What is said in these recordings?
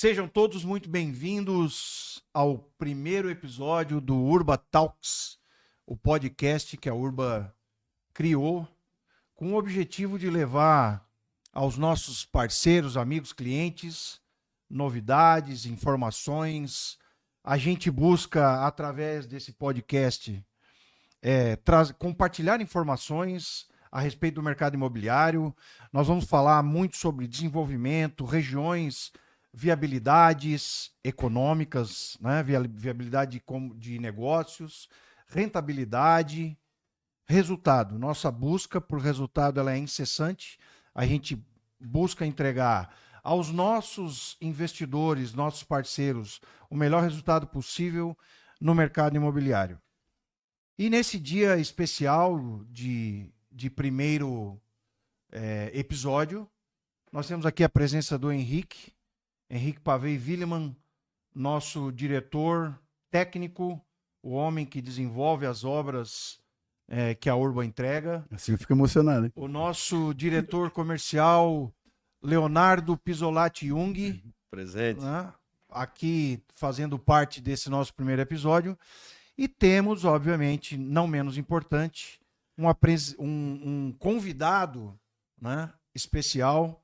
Sejam todos muito bem-vindos ao primeiro episódio do Urba Talks, o podcast que a Urba criou com o objetivo de levar aos nossos parceiros, amigos, clientes, novidades, informações. A gente busca, através desse podcast, compartilhar informações a respeito do mercado imobiliário. Nós vamos falar muito sobre desenvolvimento, regiões, viabilidades econômicas, né? Viabilidade de negócios, rentabilidade, resultado. Nossa busca por resultado ela é incessante. A gente busca entregar aos nossos investidores, nossos parceiros, o melhor resultado possível no mercado imobiliário. E nesse dia especial de primeiro episódio, nós temos aqui a presença do Henrique Pavei Willeman, nosso diretor técnico, o homem que desenvolve as obras que a Urba entrega. Assim eu fico emocionado, hein? O nosso diretor comercial, Leonardo Pisolati Jung. Presente. Né? Aqui fazendo parte desse nosso primeiro episódio. E temos, obviamente, não menos importante, um convidado, né, especial.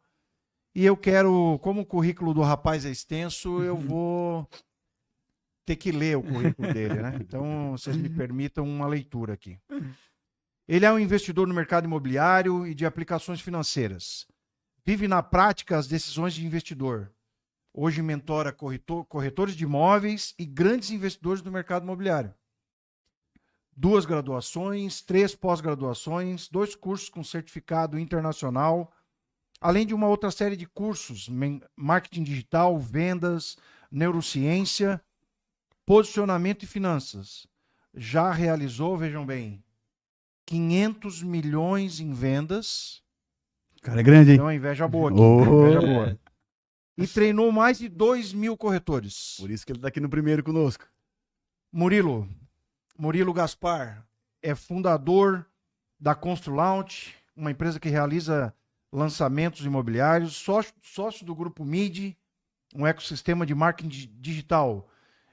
E eu quero, como o currículo do rapaz é extenso, eu vou ter que ler o currículo dele, né? Então, vocês me permitam uma leitura aqui. Ele é um investidor no mercado imobiliário e de aplicações financeiras. Vive na prática as decisões de investidor. Hoje mentora corretores de imóveis e grandes investidores do mercado imobiliário. 2 graduações, 3 pós-graduações, 2 cursos com certificado internacional, além de uma outra série de cursos, marketing digital, vendas, neurociência, posicionamento e finanças. Já realizou, vejam bem, 500 milhões em vendas. O cara é grande, hein? Então, inveja boa aqui. Oh. Inveja boa. E treinou mais de 2.000 corretores. Por isso que ele tá aqui no primeiro conosco. Murilo Gaspar é fundador da Constru Launch, uma empresa que realiza lançamentos imobiliários, sócio do Grupo MID, um ecossistema de marketing digital,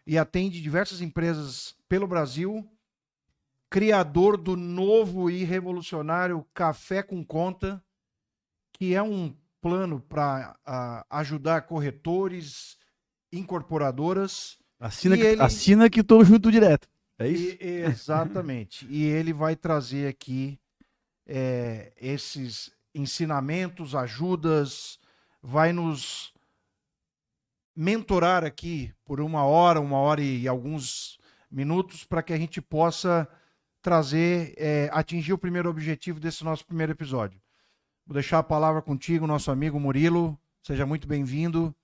e atende diversas empresas pelo Brasil, criador do novo e revolucionário Café com Conta, que é um plano para ajudar corretores, incorporadoras. Assina que tô junto direto. É isso? Exatamente. E ele vai trazer aqui esses ensinamentos, ajudas, vai nos mentorar aqui por uma hora e alguns minutos, para que a gente possa trazer, atingir o primeiro objetivo desse nosso primeiro episódio. Vou deixar a palavra contigo, nosso amigo Murilo. Seja muito bem-vindo.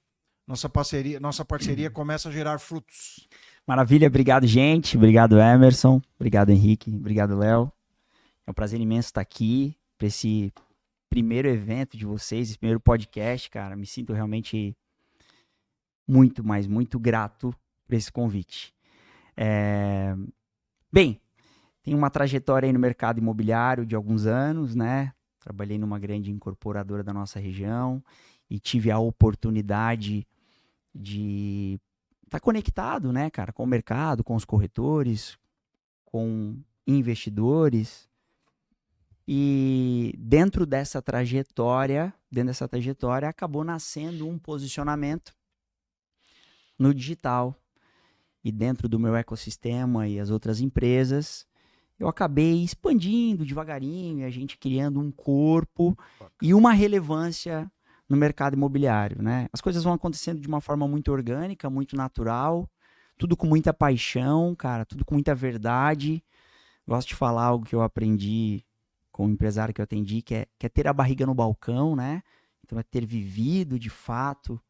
Nossa parceria começa a gerar frutos. Maravilha, obrigado, gente. Obrigado, Emerson. Obrigado, Henrique. Obrigado, Léo. É um prazer imenso estar aqui para esse primeiro evento de vocês, esse primeiro podcast, cara. Me sinto realmente muito, mas muito grato por esse convite. Bem, tenho uma trajetória aí no mercado imobiliário de alguns anos, né? Trabalhei numa grande incorporadora da nossa região e tive a oportunidade de estar conectado, né, cara, com o mercado, com os corretores, com investidores. E dentro dessa trajetória, acabou nascendo um posicionamento no digital. E dentro do meu ecossistema e as outras empresas, eu acabei expandindo devagarinho, e a gente criando um corpo e uma relevância no mercado imobiliário, né? As coisas vão acontecendo de uma forma muito orgânica, muito natural, tudo com muita paixão, cara, tudo com muita verdade. Gosto de falar algo que eu aprendi com o empresário que eu atendi, que é ter a barriga no balcão, né? Então é ter vivido de fato,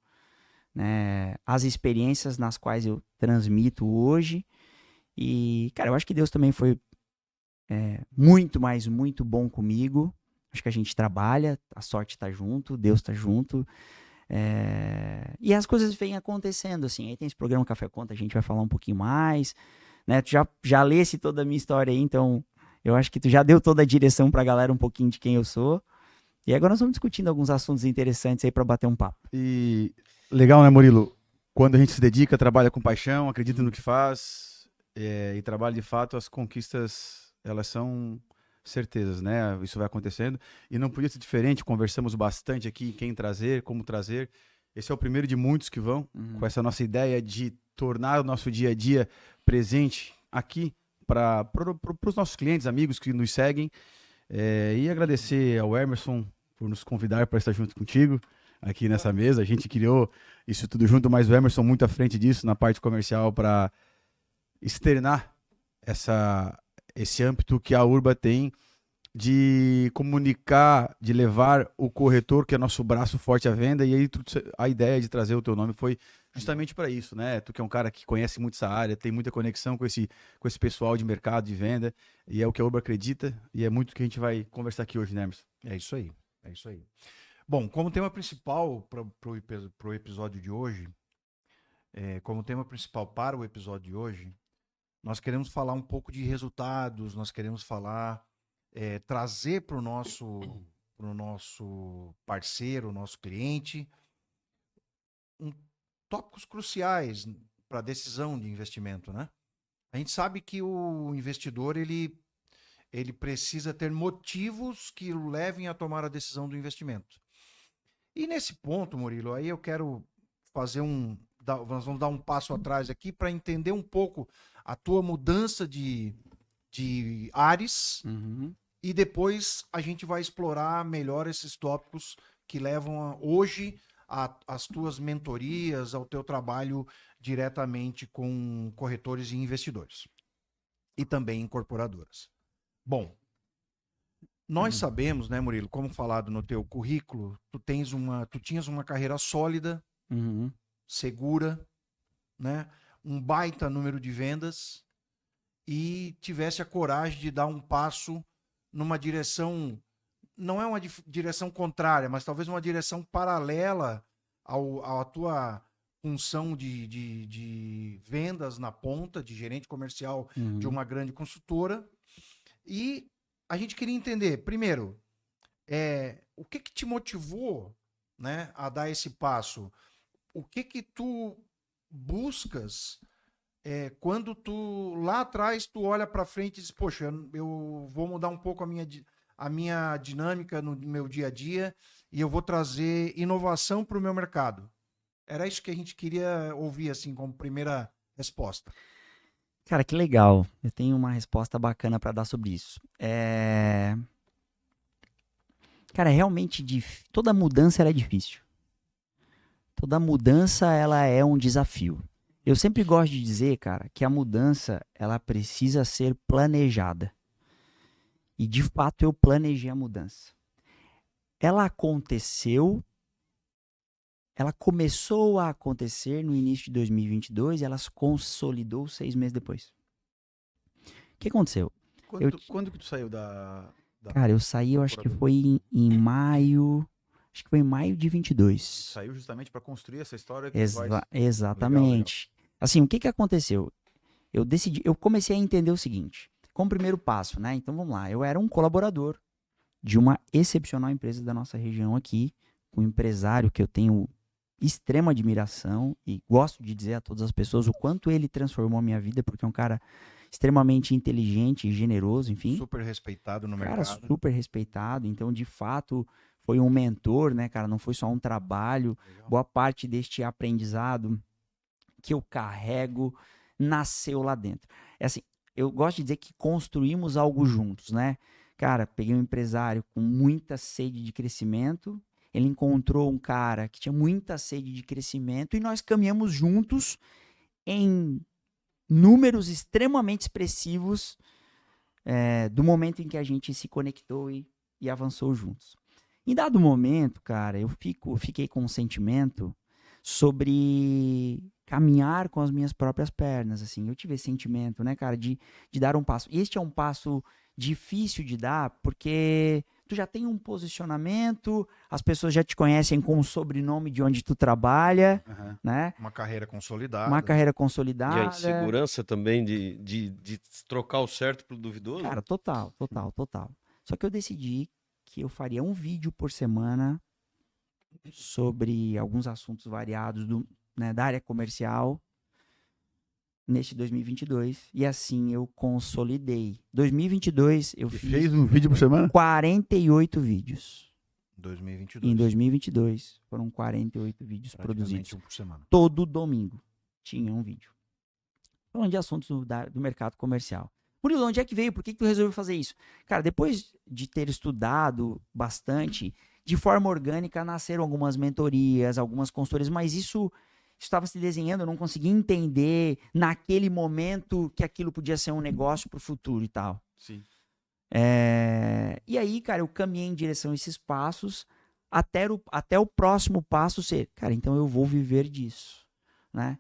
né, as experiências nas quais eu transmito hoje. E, cara, eu acho que Deus também foi muito, mas muito bom comigo. Acho que a gente trabalha, a sorte tá junto, Deus tá junto. E as coisas vêm acontecendo, assim. Aí tem esse programa Café Conta, a gente vai falar um pouquinho mais, né? Tu já lesse toda a minha história aí, então eu acho que tu já deu toda a direção pra galera um pouquinho de quem eu sou. E agora nós vamos discutindo alguns assuntos interessantes aí pra bater um papo. E legal, né, Murilo? quando a gente se dedica, trabalha com paixão, acredita no que faz e trabalha de fato, as conquistas, elas são certezas, né? Isso vai acontecendo. E não podia ser diferente, conversamos bastante aqui em quem trazer, como trazer. Esse é o primeiro de muitos que vão, com essa nossa ideia de tornar o nosso dia a dia presente aqui para os nossos clientes, amigos que nos seguem. E agradecer ao Emerson por nos convidar para estar junto contigo aqui nessa mesa. A gente criou isso tudo junto, mas o Emerson muito à frente disso na parte comercial para externar esse âmbito que a Urba tem de comunicar, de levar o corretor, que é nosso braço forte à venda, e aí a ideia de trazer o teu nome foi justamente para isso, né? Tu que é um cara que conhece muito essa área, tem muita conexão com esse pessoal de mercado, de venda, e é o que a Urba acredita, e é muito o que a gente vai conversar aqui hoje, né, Emerson? É isso aí, é isso aí. Bom, como tema principal para o episódio de hoje, nós queremos falar um pouco de resultados, nós queremos falar, trazer para o nosso parceiro, nosso cliente, tópicos cruciais para a decisão de investimento, né? A gente sabe que o investidor, ele precisa ter motivos que o levem a tomar a decisão do investimento. E nesse ponto, Murilo, aí eu quero nós vamos dar um passo atrás aqui para entender um pouco a tua mudança de ares, e depois a gente vai explorar melhor esses tópicos que levam hoje às tuas mentorias, ao teu trabalho diretamente com corretores e investidores. E também incorporadoras. Bom, nós sabemos, né, Murilo, como falado no teu currículo, tu tinhas uma carreira sólida, segura, né, um baita número de vendas, e tivesse a coragem de dar um passo numa direção, não é uma direção contrária, mas talvez uma direção paralela à tua função de vendas na ponta, de gerente comercial de uma grande consultora. E a gente queria entender, primeiro, o que te motivou, né, a dar esse passo? O que tu buscas quando tu, lá atrás, tu olha para frente e diz, poxa, eu vou mudar um pouco a minha dinâmica no meu dia a dia e eu vou trazer inovação para o meu mercado? Era isso que a gente queria ouvir, assim, como primeira resposta. Cara, que legal. Eu tenho uma resposta bacana para dar sobre isso. Cara, realmente toda mudança ela é difícil. Toda mudança ela é um desafio. Eu sempre gosto de dizer, cara, que a mudança ela precisa ser planejada. E de fato eu planejei a mudança. Ela começou a acontecer no início de 2022 e ela se consolidou 6 meses depois. O que aconteceu? Quando que tu saiu da... Cara, eu saí, eu acho que foi em maio... Acho que foi em maio de 22. Saiu justamente para construir essa história? Exatamente. Legal. Assim, o que aconteceu? Eu comecei a entender o seguinte, como primeiro passo, né? Então vamos lá, eu era um colaborador de uma excepcional empresa da nossa região aqui, um empresário que eu tenho extrema admiração e gosto de dizer a todas as pessoas o quanto ele transformou a minha vida, porque é um cara extremamente inteligente e generoso, enfim. Super respeitado no mercado. Cara, super respeitado, então de fato foi um mentor, né, cara? Não foi só um trabalho. Legal. Boa parte deste aprendizado que eu carrego nasceu lá dentro. Assim, eu gosto de dizer que construímos algo juntos, né? Cara, peguei um empresário com muita sede de crescimento, ele encontrou um cara que tinha muita sede de crescimento e nós caminhamos juntos em números extremamente expressivos do momento em que a gente se conectou e avançou juntos. Em dado momento, cara, eu fiquei com um sentimento sobre caminhar com as minhas próprias pernas, assim. Eu tive esse sentimento, né, cara, de dar um passo. E este é um passo difícil de dar, porque tu já tem um posicionamento, as pessoas já te conhecem com o sobrenome de onde tu trabalha, né? Uma carreira consolidada. E a insegurança também de trocar o certo pro duvidoso? Cara, total. Só que eu decidi que eu faria um vídeo por semana sobre alguns assuntos variados né, da área comercial neste 2022 e assim eu consolidei. 2022 eu E fiz fez um vídeo por semana? 48 vídeos. 2022. Em 2022 foram 48 vídeos Praticamente produzidos. um por semana. Todo domingo tinha um vídeo. Falando de assuntos do mercado comercial. Murilo, onde é que veio? Por que tu resolveu fazer isso? Cara, depois de ter estudado bastante, de forma orgânica nasceram algumas mentorias, algumas consultorias, mas isso estava se desenhando, eu não conseguia entender naquele momento que aquilo podia ser um negócio para o futuro e tal. Sim. E aí, cara, eu caminhei em direção a esses passos até o próximo passo ser, cara, então eu vou viver disso, né?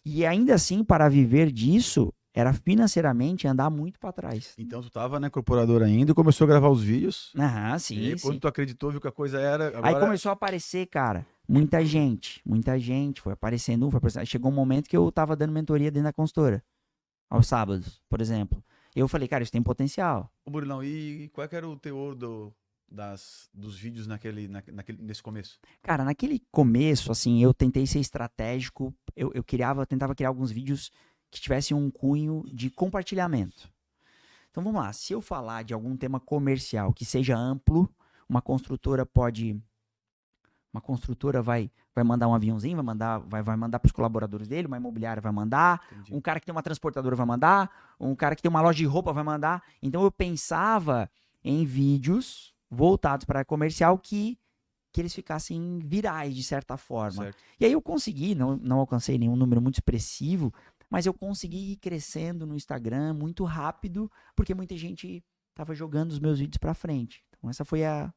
E ainda assim, para viver disso, era financeiramente andar muito para trás. Então tu tava na incorporadora ainda e começou a gravar os vídeos. Aham, E sim, aí, quando sim. tu acreditou, viu que a coisa era. Aí Agora... começou a aparecer, cara, muita gente, foi aparecendo, Aí chegou um momento que eu tava dando mentoria dentro da consultora, aos sábados, por exemplo. Eu falei, cara, isso tem potencial. Ô, Murilão, e qual é que era o teor dos vídeos nesse começo? Cara, naquele começo, assim, eu tentei ser estratégico, eu tentava criar alguns vídeos que tivessem um cunho de compartilhamento. Então vamos lá, se eu falar de algum tema comercial que seja amplo, uma construtora vai mandar um aviãozinho, vai mandar para os colaboradores dele, uma imobiliária vai mandar, Entendi. um cara que tem uma transportadora vai mandar, um cara que tem uma loja de roupa vai mandar. Então eu pensava em vídeos voltados para comercial que eles ficassem virais de certa forma. Certo. E aí eu consegui, não alcancei nenhum número muito expressivo, mas eu consegui ir crescendo no Instagram muito rápido, porque muita gente estava jogando os meus vídeos para frente. Então essa foi a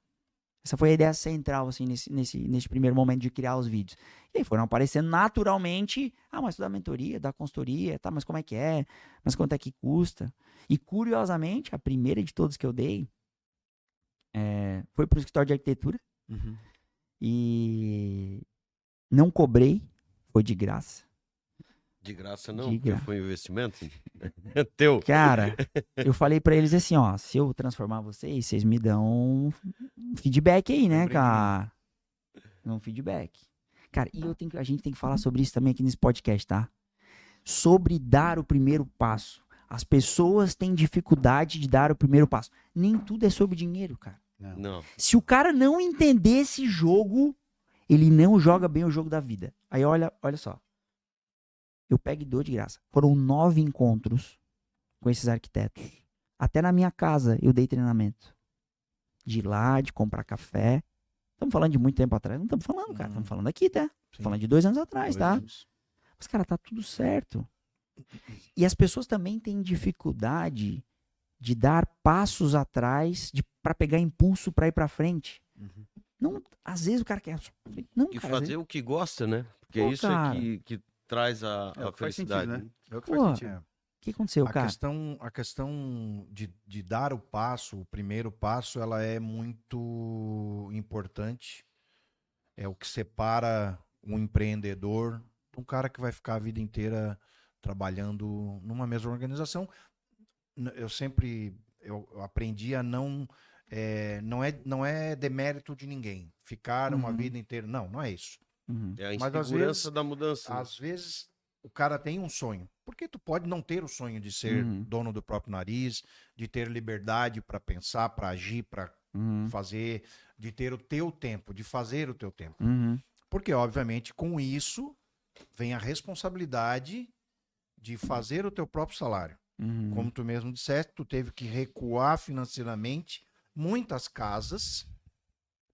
ideia central, assim, nesse primeiro momento de criar os vídeos. E aí foram aparecendo naturalmente, mas tu dá mentoria, dá consultoria, tá, mas como é que é? Mas quanto é que custa? E curiosamente, a primeira de todas que eu dei foi para o escritório de arquitetura Uhum. e não cobrei, foi de graça. De graça não, De porque graça. foi um investimento. É teu. Cara, eu falei pra eles assim, ó, se eu transformar vocês me dão um feedback aí, né, Lembrem de cara? Um feedback. Cara, e a gente tem que falar sobre isso também aqui nesse podcast, tá? Sobre dar o primeiro passo. As pessoas têm dificuldade de dar o primeiro passo. Nem tudo é sobre dinheiro, cara. Não. Se o cara não entender esse jogo, ele não joga bem o jogo da vida. Aí olha só. Eu pego e dou de graça. Foram 9 encontros com esses arquitetos. Até na minha casa eu dei treinamento. De ir lá, de comprar café. Estamos falando de muito tempo atrás. Não estamos falando, cara. Estamos falando aqui, tá? Estamos falando de 2 anos atrás, tá? Mas, cara, tá tudo certo. E as pessoas também têm dificuldade de dar passos atrás para pegar impulso para ir para frente. Uhum. Não, às vezes o cara quer... Não, E cara, fazer o que gosta, né? Porque Pô, isso cara. é que traz a É o que faz felicidade. sentido, né? É o que Pô, faz sentido. o que aconteceu, A cara? questão de dar o passo, o primeiro passo, ela é muito importante. É o que separa um empreendedor de um cara que vai ficar a vida inteira trabalhando numa mesma organização. Eu aprendi a não é demérito de ninguém. Ficar uma Uhum. vida inteira. Não é isso. Uhum. É a Mas, às insegurança vezes, da mudança. né? Às vezes o cara tem um sonho. Porque tu pode não ter o sonho de ser Uhum. dono do próprio nariz, de ter liberdade para pensar, para agir, para Uhum. fazer, de ter o teu tempo, de fazer o teu tempo. Uhum. Porque, obviamente, com isso vem a responsabilidade de fazer o teu próprio salário. Uhum. Como tu mesmo disseste, tu teve que recuar financeiramente muitas casas,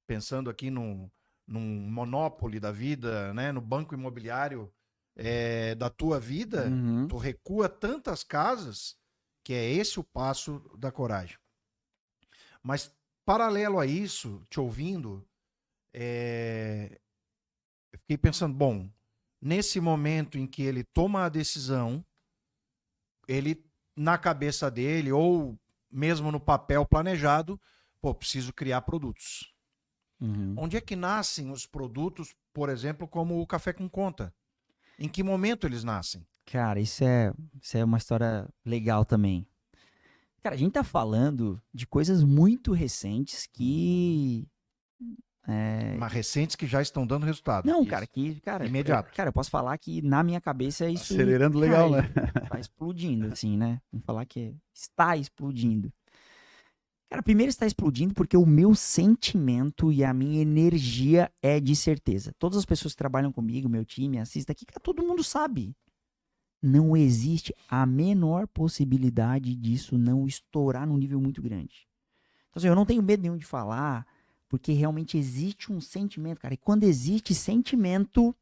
pensando aqui num monopólio da vida, né, no banco imobiliário da tua vida, Uhum. tu recua tantas casas que é esse o passo da coragem. Mas, paralelo a isso, te ouvindo, eu fiquei pensando, bom, nesse momento em que ele toma a decisão, ele, na cabeça dele, ou mesmo no papel planejado, preciso criar produtos. Uhum. Onde é que nascem os produtos, por exemplo, como o Café com Conta? Em que momento eles nascem? Cara, isso é uma história legal também. Cara, a gente tá falando de coisas muito recentes que Mas recentes que já estão dando resultado. Não, Isso. cara, Imediato. Cara, eu posso falar que na minha cabeça isso. Acelerando legal, cara, né? Tá explodindo, assim, né? Vamos falar que está explodindo. Cara, primeiro está explodindo porque o meu sentimento e a minha energia é de certeza. Todas as pessoas que trabalham comigo, meu time, assistem aqui, cara, todo mundo sabe. Não existe a menor possibilidade disso não estourar num nível muito grande. Então, assim, eu não tenho medo nenhum de falar, porque realmente existe um sentimento, cara. E quando existe sentimento,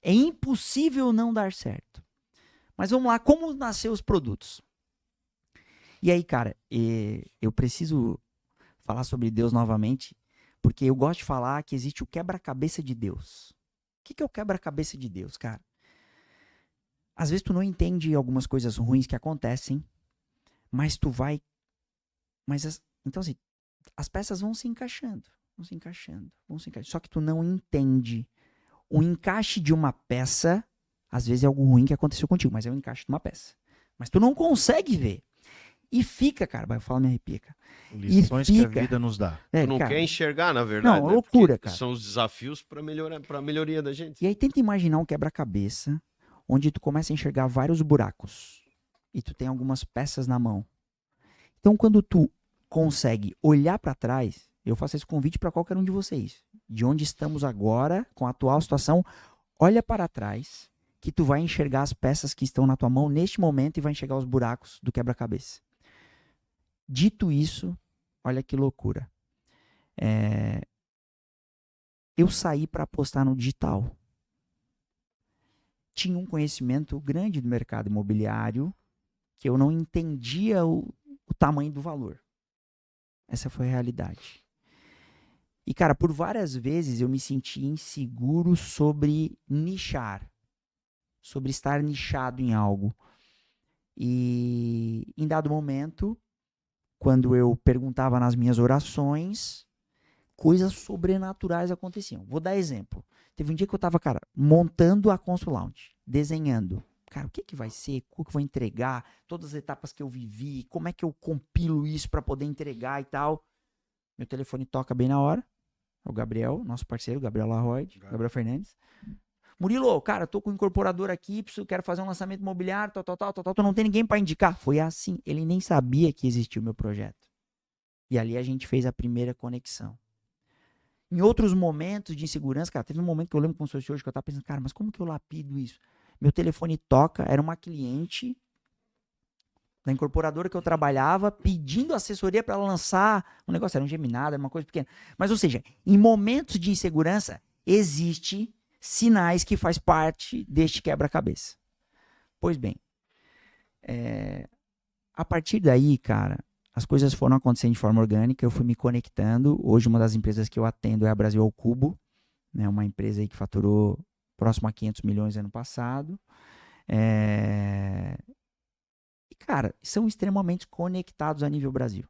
é impossível não dar certo. Mas vamos lá, como nasceu os produtos? E aí, cara, eu preciso falar sobre Deus novamente, porque eu gosto de falar que existe o quebra-cabeça de Deus. O que é o quebra-cabeça de Deus, cara? Às vezes tu não entende algumas coisas ruins que acontecem, mas tu vai... Então, assim, as peças vão se encaixando. Só que tu não entende. O encaixe de uma peça, às vezes é algo ruim que aconteceu contigo, mas é o encaixe de uma peça. Mas tu não consegue ver. E fica, cara, vai falar, me arrepia, cara. Lições que a vida nos dá. Tu não cara, quer enxergar, na verdade. Não, né? loucura, Porque cara. são os desafios para melhoria da gente. E aí tenta imaginar um quebra-cabeça onde tu começa a enxergar vários buracos e tu tem algumas peças na mão. Então, quando tu consegue olhar para trás, eu faço esse convite para qualquer um de vocês. De onde estamos agora, com a atual situação, olha para trás que tu vai enxergar as peças que estão na tua mão neste momento e vai enxergar os buracos do quebra-cabeça. Dito isso, olha que loucura. Eu saí para apostar no digital. Tinha um conhecimento grande do mercado imobiliário que eu não entendia o tamanho do valor. Essa foi a realidade. E, cara, por várias vezes eu me senti inseguro sobre nichar, sobre estar nichado em algo. E, em dado momento, quando eu perguntava nas minhas orações, coisas sobrenaturais aconteciam. Vou dar exemplo. Teve um dia que eu tava, cara, montando a Consul Lounge, desenhando. Cara, o que vai ser? O que eu vou entregar? Todas as etapas que eu vivi, como é que eu compilo isso para poder entregar e tal. Meu telefone toca bem na hora. É o Gabriel, nosso parceiro, Gabriel Larroide, Gabriel Fernandes. Murilo, cara, tô com um incorporador aqui, quero fazer um lançamento imobiliário, tal, não tem ninguém para indicar. Foi assim, ele nem sabia que existia o meu projeto. E ali a gente fez a primeira conexão. Em outros momentos de insegurança, cara, teve um momento que eu lembro como se fosse hoje, que eu tava pensando, cara, mas como que eu lapido isso? Meu telefone toca, era uma cliente da incorporadora que eu trabalhava, pedindo assessoria para ela lançar um negócio, era um geminado, era uma coisa pequena. Mas, ou seja, em momentos de insegurança, existe sinais que faz parte deste quebra-cabeça. Pois bem, a partir daí, cara, as coisas foram acontecendo de forma orgânica, eu fui me conectando. Hoje, uma das empresas que eu atendo é a Brasil ao Cubo, né, uma empresa aí que faturou próximo a 500 milhões ano passado. E, cara, são extremamente conectados a nível Brasil.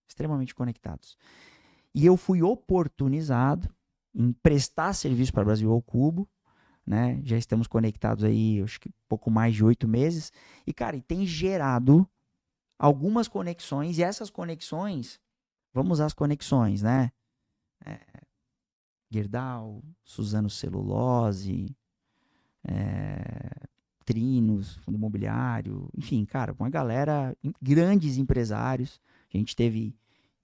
Extremamente conectados. E eu fui oportunizado em prestar serviço para o Brasil ao Cubo, né? Já estamos conectados aí, acho que pouco mais de 8 meses. E, cara, tem gerado algumas conexões, e essas conexões, vamos usar as conexões, né? Gerdau, Suzano Celulose, Trinos, Fundo Imobiliário, enfim, cara, uma galera, grandes empresários. A gente teve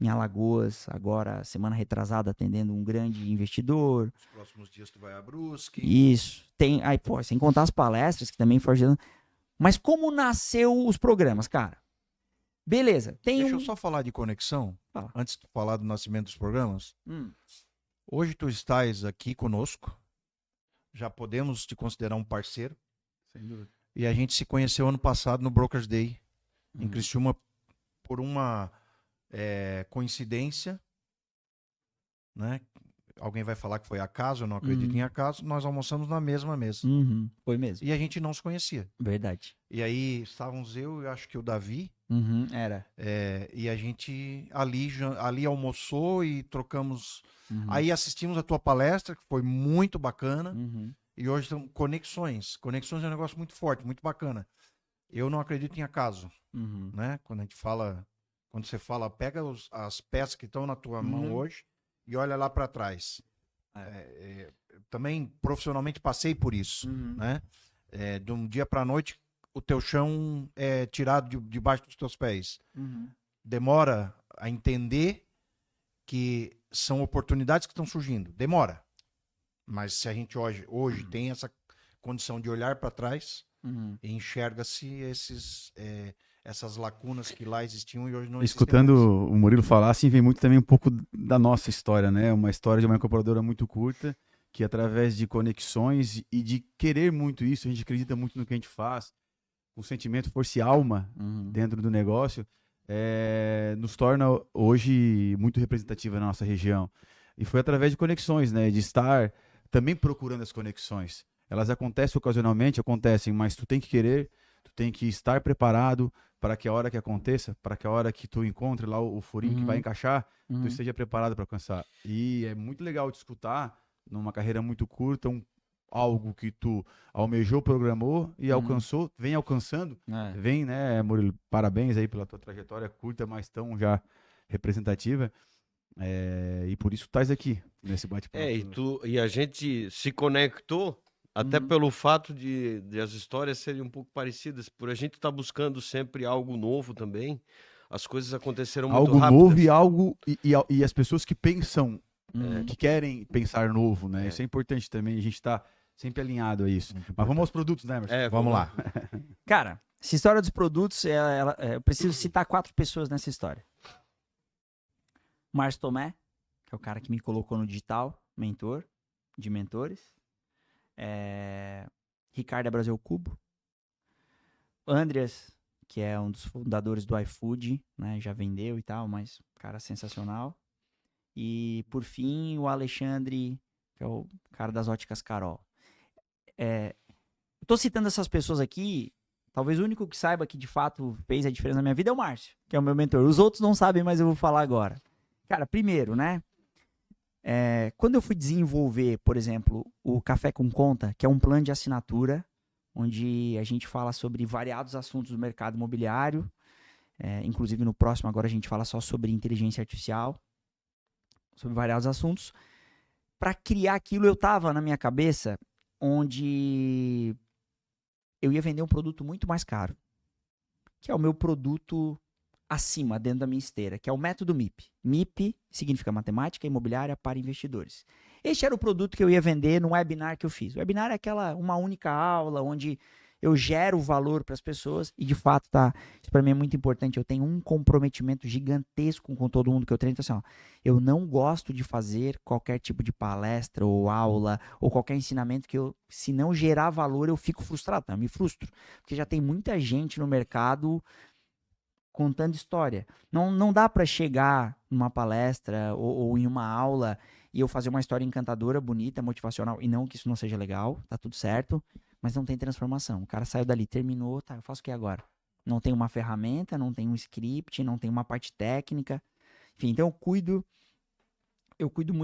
em Alagoas, agora, semana retrasada, atendendo um grande investidor. Nos próximos dias tu vai a Brusque. Isso. Tem, aí, pô, sem contar as palestras, que também foram gerando. Mas como nasceu os programas, cara? Beleza. Deixa eu só falar de conexão, Fala. antes de falar do nascimento dos programas. Hoje tu estás aqui conosco, já podemos te considerar um parceiro. Sem dúvida. E a gente se conheceu ano passado no Brokers Day, em Criciúma, por uma coincidência, né? Alguém vai falar que foi acaso, eu não acredito em acaso. Nós almoçamos na mesma mesa. Foi mesmo. E a gente não se conhecia. Verdade. E aí estávamos eu acho que o Davi, Era. e a gente ali almoçou e trocamos. Aí assistimos a tua palestra, que foi muito bacana. E hoje são conexões. Conexões é um negócio muito forte, muito bacana. Eu não acredito em acaso, né? Quando você fala, pega as peças que estão na tua mão hoje e olha lá para trás. Também profissionalmente passei por isso, né? De um dia para noite, o teu chão é tirado debaixo dos teus pés. Demora a entender que são oportunidades que estão surgindo. Demora. Mas se a gente hoje tem essa condição de olhar para trás, enxerga-se essas lacunas que lá existiam e hoje não existem Escutando mais. o Murilo falar, assim, vem muito também um pouco da nossa história, né? Uma história de uma incorporadora muito curta, que através de conexões e de querer muito isso, a gente acredita muito no que a gente faz, com sentimento, força e alma dentro do negócio, nos torna hoje muito representativa na nossa região. E foi através de conexões, né? De estar também procurando as conexões. Elas acontecem ocasionalmente, mas tu tem que querer, tu tem que estar preparado para que a hora que aconteça, para que a hora que tu encontre lá o furinho que vai encaixar, tu esteja preparado para alcançar. E é muito legal te escutar numa carreira muito curta, algo que tu almejou, programou e alcançou, vem alcançando, vem, né, Murilo? Parabéns aí pela tua trajetória curta, mas tão já representativa. E por isso tu estás aqui nesse bate-papo. E a gente se conectou até pelo fato de as histórias serem um pouco parecidas, por a gente estar buscando sempre algo novo também. As coisas aconteceram muito Algo rápidas. novo e algo e as pessoas que pensam, que querem pensar novo, né? Isso é importante também, a gente está sempre alinhado a isso. Mas vamos aos produtos, né, Emerson? Vamos lá. Cara, essa história dos produtos, eu preciso citar 4 pessoas nessa história. Márcio Tomé, que é o cara que me colocou no digital, mentor de mentores. Ricardo Brasil Cubo. Andreas, que é um dos fundadores do iFood, né? Já vendeu e tal, mas cara sensacional. E, por fim, o Alexandre, que é o cara das óticas Carol. Eu tô citando essas pessoas aqui, talvez o único que saiba que de fato fez a diferença na minha vida é o Márcio, que é o meu mentor. Os outros não sabem, mas eu vou falar agora. Cara, primeiro, né? Quando eu fui desenvolver, por exemplo, o Café com Conta, que é um plano de assinatura, onde a gente fala sobre variados assuntos do mercado imobiliário, inclusive no próximo agora a gente fala só sobre inteligência artificial, sobre variados assuntos. Para criar aquilo, eu tava na minha cabeça onde eu ia vender um produto muito mais caro, que é o meu produto acima, dentro da minha esteira, que é o método MIP. MIP significa Matemática Imobiliária para Investidores. Este era o produto que eu ia vender no webinar que eu fiz. O webinar é uma única aula onde eu gero valor para as pessoas e, de fato, isso para mim é muito importante. Eu tenho um comprometimento gigantesco com todo mundo que eu treino. Então, assim, eu não gosto de fazer qualquer tipo de palestra ou aula ou qualquer ensinamento que se não gerar valor, eu fico frustrado. Eu me frustro, porque já tem muita gente no mercado contando história. Não dá para chegar numa palestra ou em uma aula e eu fazer uma história encantadora, bonita, motivacional, e não que isso não seja legal, tá tudo certo, mas não tem transformação. O cara saiu dali, terminou, tá, eu faço o que agora? Não tem uma ferramenta, não tem um script, não tem uma parte técnica. Enfim, então eu cuido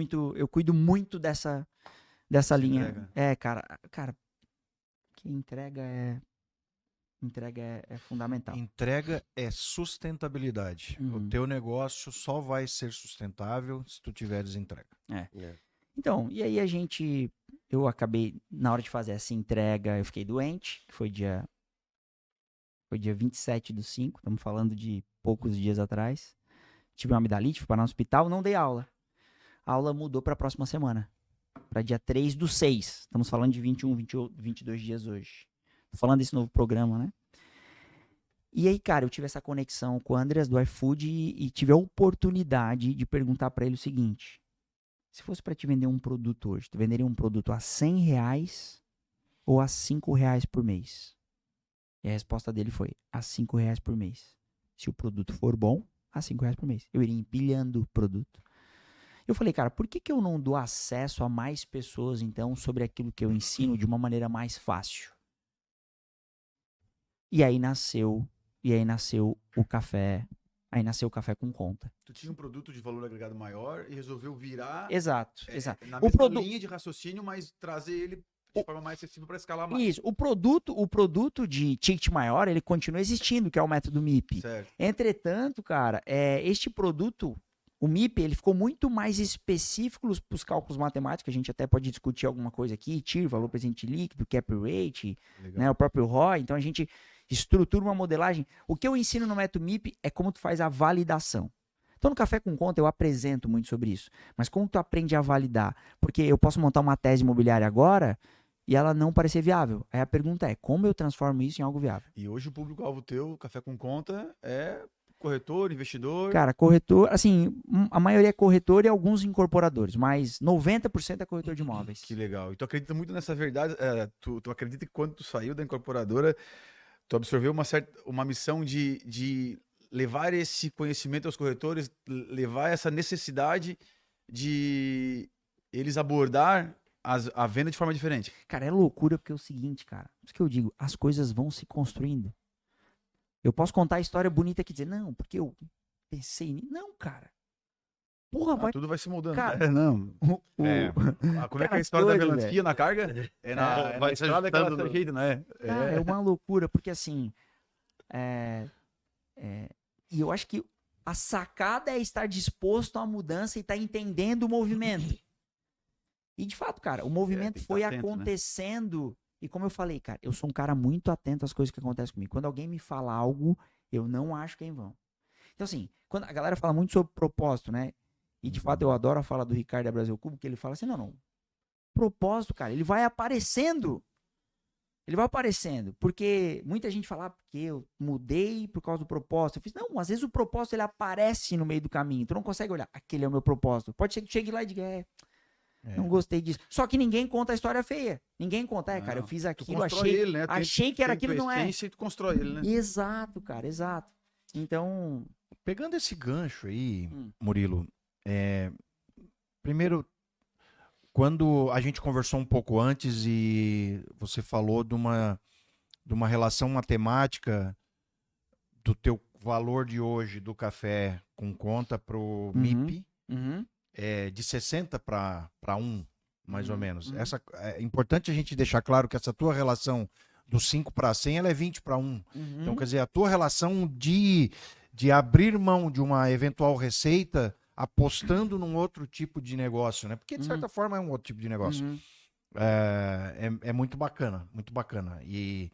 muito dessa linha. Entrega. Cara, que entrega é fundamental. Entrega é sustentabilidade. O teu negócio só vai ser sustentável se tu tiveres entrega. Então, e aí eu acabei, na hora de fazer essa entrega, eu fiquei doente, foi dia 27/5, estamos falando de poucos dias atrás. Tive uma amidalite, fui parar no hospital, não dei aula. A aula mudou para a próxima semana, para dia 3/6. Estamos falando de 21, 22 dias hoje. Tô falando desse novo programa, né? E aí, cara, eu tive essa conexão com o Andreas do iFood e tive a oportunidade de perguntar para ele o seguinte: se fosse para te vender um produto hoje, tu venderia um produto a R$100 ou a R$5 por mês? E a resposta dele foi a R$5 por mês. Se o produto for bom, a R$5 por mês. Eu iria empilhando o produto. Eu falei, cara, por que eu não dou acesso a mais pessoas, então, sobre aquilo que eu ensino de uma maneira mais fácil? E aí nasceu o café. Aí nasceu o Café com Conta. Tu tinha um produto de valor agregado maior e resolveu virar Exato. na mesma linha de raciocínio, mas trazer ele de forma mais acessível para escalar mais. Isso. O produto de ticket maior, ele continua existindo, que é o método MIP. Certo. Entretanto, cara, este produto, o MIP ele ficou muito mais específico para os cálculos matemáticos. A gente até pode discutir alguma coisa aqui, TIR, valor presente líquido, cap rate, né, o próprio ROI. Então a gente estrutura uma modelagem. O que eu ensino no método MIP é como tu faz a validação. Então no Café com Conta eu apresento muito sobre isso. Mas como tu aprende a validar? Porque eu posso montar uma tese imobiliária agora e ela não parecer viável. Aí a pergunta é, como eu transformo isso em algo viável? E hoje o público-alvo teu, Café com Conta, é corretor, investidor? Cara, corretor, assim, a maioria é corretor e alguns incorporadores, mas 90% é corretor de imóveis. Que legal. E tu acredita muito nessa verdade? Tu acredita que quando tu saiu da incorporadora, tu absorveu uma missão de levar esse conhecimento aos corretores, levar essa necessidade de eles abordar a venda de forma diferente? Cara, é loucura porque é o seguinte, cara. Isso que eu digo, as coisas vão se construindo. Eu posso contar a história bonita aqui e dizer, não, porque eu pensei nisso. Não, cara. Porra, vai. Tudo vai se moldando. Cara, não. Como é que é a história da melancia na carga? Vai na estrada que ela ajustando, tá jeito, né? Cara, é uma loucura, porque assim. E eu acho que a sacada é estar disposto à mudança e estar entendendo o movimento. E de fato, cara, o movimento tem que foi estar atento, né? acontecendo. E como eu falei, cara, eu sou um cara muito atento às coisas que acontecem comigo. Quando alguém me fala algo, eu não acho que é em vão. Então, assim, quando a galera fala muito sobre propósito, né? E de fato eu adoro a fala do Ricardo da Brasil Cubo, que ele fala assim: não. Propósito, cara, ele vai aparecendo. Ele vai aparecendo. Porque muita gente fala, porque eu mudei por causa do propósito. Eu fiz, não, às vezes o propósito ele aparece no meio do caminho. Tu não consegue olhar, aquele é o meu propósito. Pode ser que chegue lá e diga, não gostei disso. Só que ninguém conta a história feia. Ninguém conta, cara, eu fiz aquilo, ele, né? achei que era aquilo, não é. E tu constrói ele, né? Exato, cara, exato. Então, Pegando esse gancho aí, Murilo, primeiro, quando a gente conversou um pouco antes e você falou de uma relação matemática do teu valor de hoje do Café com Conta pro MIP, de 60 para 1, mais ou menos. É importante a gente deixar claro que essa tua relação do 5 para 100, ela é 20 para 1. Então, quer dizer, a tua relação de abrir mão de uma eventual receita apostando num outro tipo de negócio, né? Porque, de certa forma, é um outro tipo de negócio. É muito bacana, muito bacana. E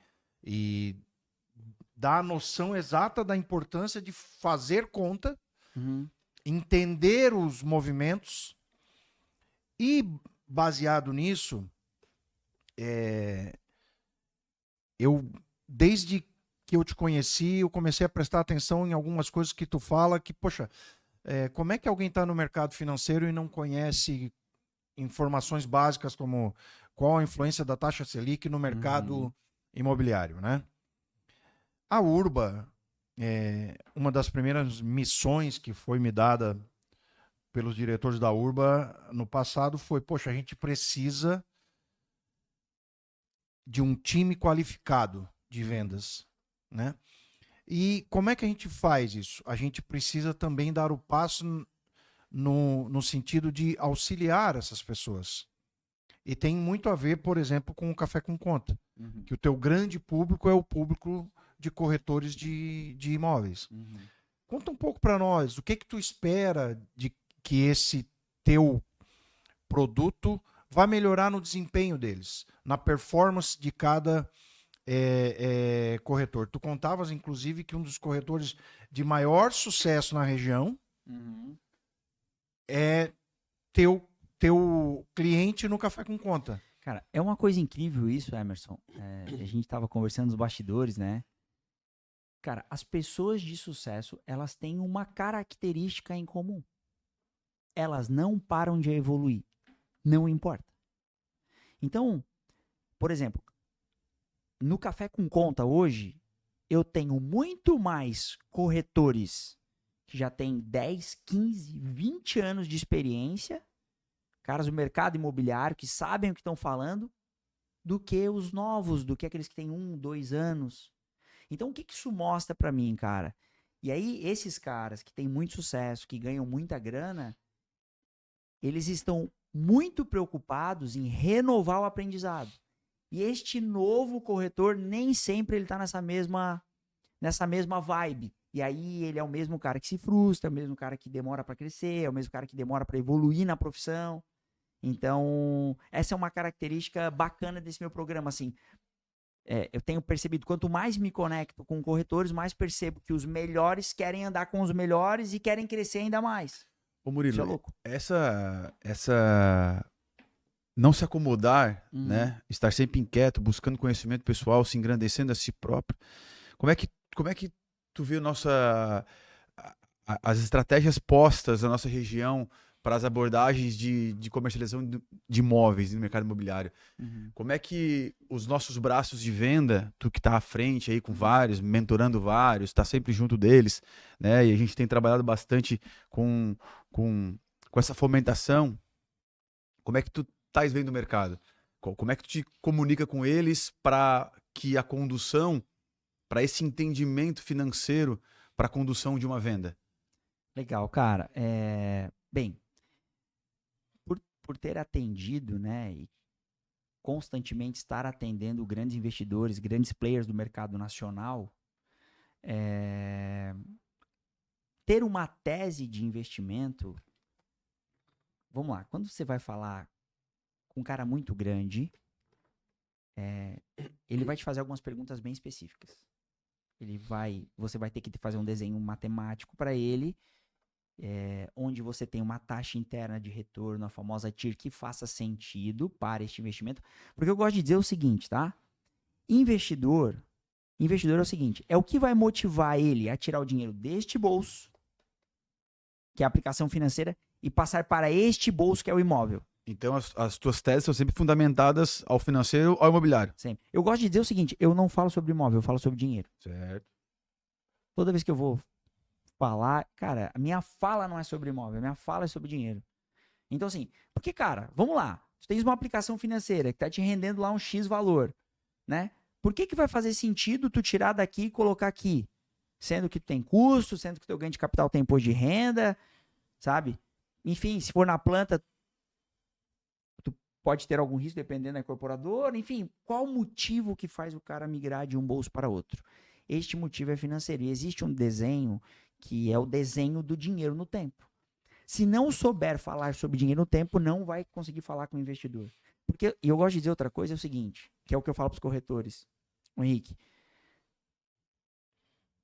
dá a noção exata da importância de fazer conta, entender os movimentos e, baseado nisso, desde que eu te conheci, eu comecei a prestar atenção em algumas coisas que tu fala que, poxa, como é que alguém está no mercado financeiro e não conhece informações básicas como qual a influência da taxa Selic no mercado imobiliário, né? A Urba, uma das primeiras missões que foi me dada pelos diretores da Urba no passado foi, poxa, a gente precisa de um time qualificado de vendas, né? E como é que a gente faz isso? A gente precisa também dar o passo no sentido de auxiliar essas pessoas. E tem muito a ver, por exemplo, com o Café com Conta, que o teu grande público é o público de corretores de imóveis. Conta um pouco para nós, o que tu espera de que esse teu produto vai melhorar no desempenho deles, na performance de cada corretor. Tu contavas, inclusive, que um dos corretores de maior sucesso na região é teu cliente no Café com Conta. Cara, é uma coisa incrível isso, Emerson. A gente estava conversando nos bastidores, né? Cara, as pessoas de sucesso, elas têm uma característica em comum. Elas não param de evoluir. Não importa. Então, por exemplo, no Café com Conta hoje, eu tenho muito mais corretores que já têm 10, 15, 20 anos de experiência, caras do mercado imobiliário que sabem o que estão falando, do que os novos, do que aqueles que têm 1, 2 anos. Então, o que isso mostra pra mim, cara? E aí, esses caras que têm muito sucesso, que ganham muita grana, eles estão muito preocupados em renovar o aprendizado. E este novo corretor, nem sempre ele está nessa mesma vibe. E aí ele é o mesmo cara que se frustra, é o mesmo cara que demora para crescer, é o mesmo cara que demora para evoluir na profissão. Então, essa é uma característica bacana desse meu programa, assim. Eu tenho percebido, quanto mais me conecto com corretores, mais percebo que os melhores querem andar com os melhores e querem crescer ainda mais. Ô Murilo, Isso é louco. essa não se acomodar, né? Estar sempre inquieto, buscando conhecimento pessoal, se engrandecendo a si próprio. Como é que tu vê as estratégias postas na nossa região para as abordagens de comercialização de imóveis no mercado imobiliário? Como é que os nossos braços de venda, tu que está à frente aí com vários, mentorando vários, está sempre junto deles, né? E a gente tem trabalhado bastante com essa fomentação. Como é que tu estás vendo o mercado? Como é que tu te comunica com eles para que a condução, para esse entendimento financeiro, para a condução de uma venda? Legal, cara. Bem, por ter atendido, né, e constantemente estar atendendo grandes investidores, grandes players do mercado nacional, ter uma tese de investimento, vamos lá, quando você vai falar com um cara muito grande, ele vai te fazer algumas perguntas bem específicas. Você vai ter que fazer um desenho matemático para ele, onde você tem uma taxa interna de retorno, a famosa TIR, que faça sentido para este investimento. Porque eu gosto de dizer o seguinte, tá? Investidor é o seguinte, é o que vai motivar ele a tirar o dinheiro deste bolso, que é a aplicação financeira, e passar para este bolso, que é o imóvel. Então as tuas teses são sempre fundamentadas ao financeiro, ao imobiliário. Sempre. Eu gosto de dizer o seguinte, eu não falo sobre imóvel, eu falo sobre dinheiro. Certo. Toda vez que eu vou falar, cara, a minha fala não é sobre imóvel, a minha fala é sobre dinheiro. Então, assim, porque, cara, vamos lá, tu tens uma aplicação financeira que tá te rendendo lá um X valor, né? Por que vai fazer sentido tu tirar daqui e colocar aqui? Sendo que tu tem custo, sendo que teu ganho de capital tem imposto de renda, sabe? Enfim, se for na planta, tu pode ter algum risco dependendo da incorporadora, enfim, qual o motivo que faz o cara migrar de um bolso para outro? Este motivo é financeiro. E existe um desenho que é o desenho do dinheiro no tempo. Se não souber falar sobre dinheiro no tempo, não vai conseguir falar com o investidor. Porque, e eu gosto de dizer outra coisa, é o seguinte, que é o que eu falo para os corretores. Henrique,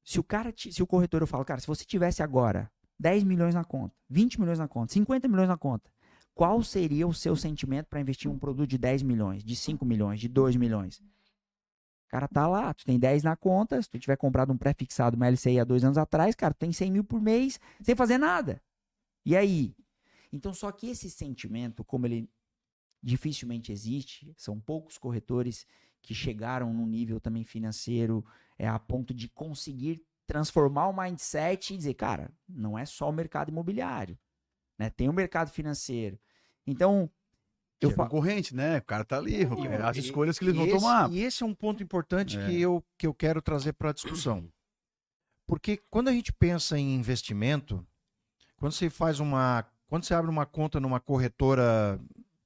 se o corretor, eu falo, cara, se você tivesse agora 10 milhões na conta, 20 milhões na conta, 50 milhões na conta, qual seria o seu sentimento para investir em um produto de 10 milhões, de 5 milhões, de 2 milhões? O cara tá lá, tu tem 10 na conta, se tu tiver comprado um pré-fixado, uma LCI há 2 anos atrás, cara, tu tem 100 mil por mês sem fazer nada. E aí? Então, só que esse sentimento, como ele dificilmente existe, são poucos corretores que chegaram num nível também financeiro a ponto de conseguir transformar o mindset e dizer, cara, não é só o mercado imobiliário, né? Tem o mercado financeiro. Então, é concorrente, né? O cara tá ali, as escolhas que eles vão tomar. E esse é um ponto importante que eu quero trazer para a discussão. Porque quando a gente pensa em investimento, quando você abre uma conta numa corretora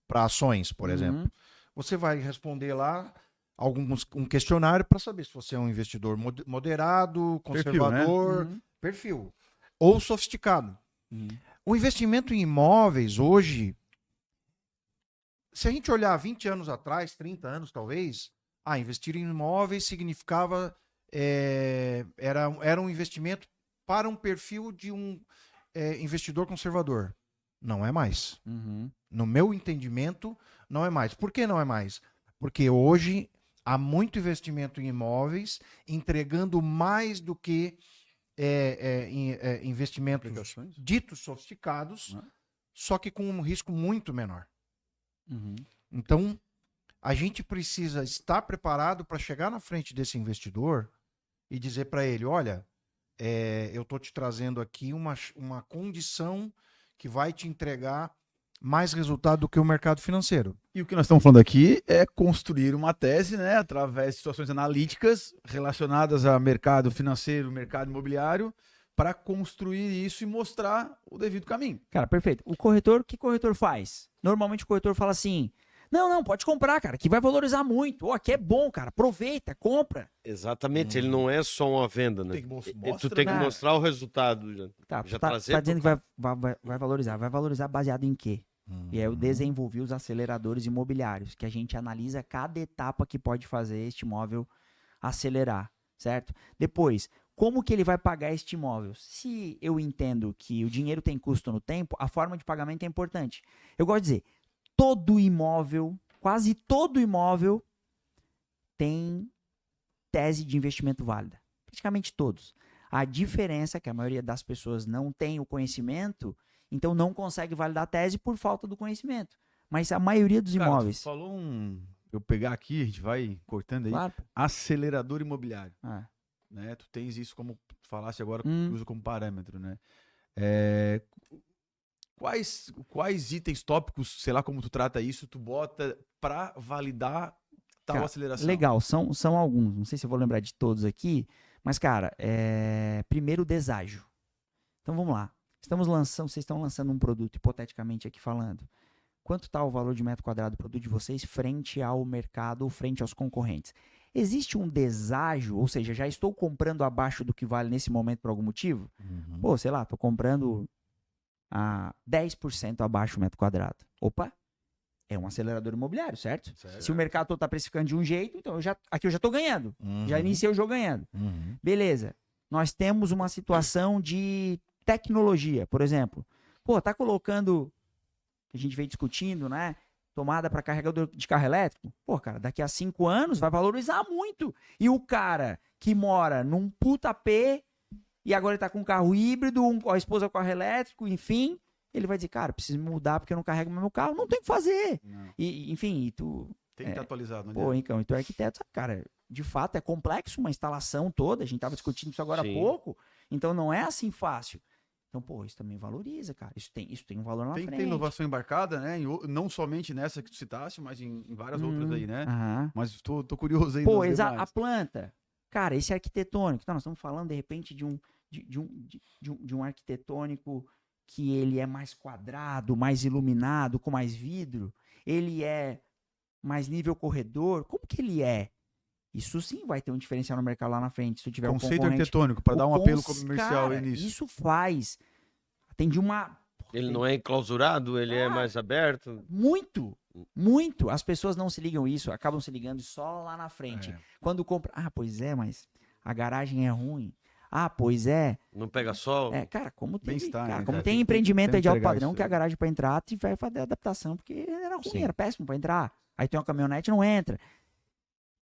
para ações, por exemplo, você vai responder lá um questionário para saber se você é um investidor moderado, conservador, perfil, ou sofisticado. O investimento em imóveis hoje, se a gente olhar 20 anos atrás, 30 anos talvez, investir em imóveis significava, era um investimento para um perfil de um investidor conservador. Não é mais. No meu entendimento, não é mais. Por que não é mais? Porque hoje há muito investimento em imóveis, entregando mais do que investimentos ditos sofisticados, só que com um risco muito menor. Então, a gente precisa estar preparado para chegar na frente desse investidor e dizer para ele, olha, eu estou te trazendo aqui uma condição que vai te entregar mais resultado do que o mercado financeiro. E o que nós estamos falando aqui é construir uma tese, né, através de situações analíticas relacionadas a mercado financeiro, mercado imobiliário, para construir isso e mostrar o devido caminho. Cara, perfeito. O corretor, o que o corretor faz? Normalmente o corretor fala assim, Não, pode comprar, cara, que vai valorizar muito. Ó, aqui é bom, cara, aproveita, compra. Exatamente, ele não é só uma venda, né? Tu tem que né? mostrar o resultado. Já Tá trazer dizendo pro que vai valorizar. Vai valorizar baseado em quê? E aí eu desenvolvi os aceleradores imobiliários, que a gente analisa cada etapa que pode fazer este imóvel acelerar, certo? Depois, como que ele vai pagar este imóvel? Se eu entendo que o dinheiro tem custo no tempo, a forma de pagamento é importante. Eu gosto de dizer, todo imóvel, quase todo imóvel, tem tese de investimento válida. Praticamente todos. A diferença é que a maioria das pessoas não tem o conhecimento, então não consegue validar a tese por falta do conhecimento. Mas a maioria dos Cara, imóveis... tu falou eu pegar aqui, a gente vai cortando aí. Claro. Acelerador imobiliário. Ah. Né? Tu tens isso como tu falaste agora, usa como parâmetro, né? Quais itens tópicos, sei lá como tu trata isso, tu bota para validar tal Cara, aceleração? Legal, são alguns. Não sei se eu vou lembrar de todos aqui, mas, cara, primeiro o deságio. Então vamos lá. Vocês estão lançando um produto, hipoteticamente aqui falando. Quanto está o valor de metro quadrado do produto de vocês frente ao mercado ou frente aos concorrentes? Existe um deságio, ou seja, já estou comprando abaixo do que vale nesse momento por algum motivo? Pô, sei lá, estou comprando a 10% abaixo do metro quadrado. Opa, é um acelerador imobiliário, certo? Se o mercado todo está precificando de um jeito, então aqui eu já estou ganhando. Já iniciei o jogo ganhando. Beleza. Nós temos uma situação de tecnologia, por exemplo. Pô, tá colocando, que a gente veio discutindo, né? Tomada para carregador de carro elétrico. Pô, cara, daqui a 5 anos vai valorizar muito. E o cara que mora num puta P e agora ele tá com um carro híbrido, a esposa com carro elétrico, enfim, ele vai dizer, cara, preciso me mudar porque eu não carrego meu carro. Não tem o que fazer. E, enfim, tu... Tem que estar atualizado. Pô, então, e tu é arquiteto, sabe, cara, de fato é complexo uma instalação toda, a gente tava discutindo isso agora há pouco, então não é assim fácil. Então, pô, isso também valoriza, cara. Isso tem um valor na frente. Tem inovação embarcada, né? Não somente nessa que tu citaste, mas em várias outras aí, né? Mas tô curioso aí. Pô, exato. A planta. Cara, esse arquitetônico. Então, nós estamos falando, de repente, de um arquitetônico que ele é mais quadrado, mais iluminado, com mais vidro. Ele é mais nível corredor. Como que ele é? Isso sim vai ter um diferencial no mercado lá na frente, se tu tiver conceito arquitetônico, para dar um apelo comercial cara, nisso. Isso faz. Tem de uma... Ele não é enclausurado, ele é mais aberto? Muito, muito. As pessoas não se ligam isso, acabam se ligando só lá na frente. Quando compra... pois é, mas a garagem é ruim. Pois é. Não pega sol? Cara, como tem, né, como tem empreendimento aí de alto padrão que a garagem para entrar vai fazer adaptação, porque era ruim, era péssimo para entrar. Aí tem uma caminhonete não entra.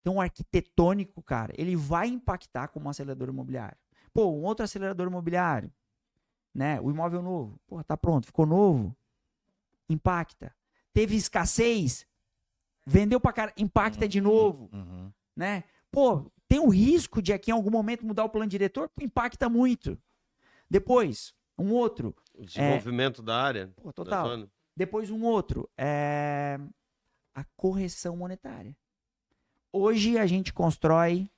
Então, o arquitetônico, cara, ele vai impactar como um acelerador imobiliário. Pô, um outro acelerador imobiliário, né? O imóvel novo. Pô, tá pronto, ficou novo. Impacta. Teve escassez, vendeu pra cara, impacta de novo, né? Pô, tem o risco de aqui em algum momento mudar o plano diretor, impacta muito. Depois, um outro. O desenvolvimento da área. Pô, total. Depois um outro, a correção monetária. Hoje a gente constrói,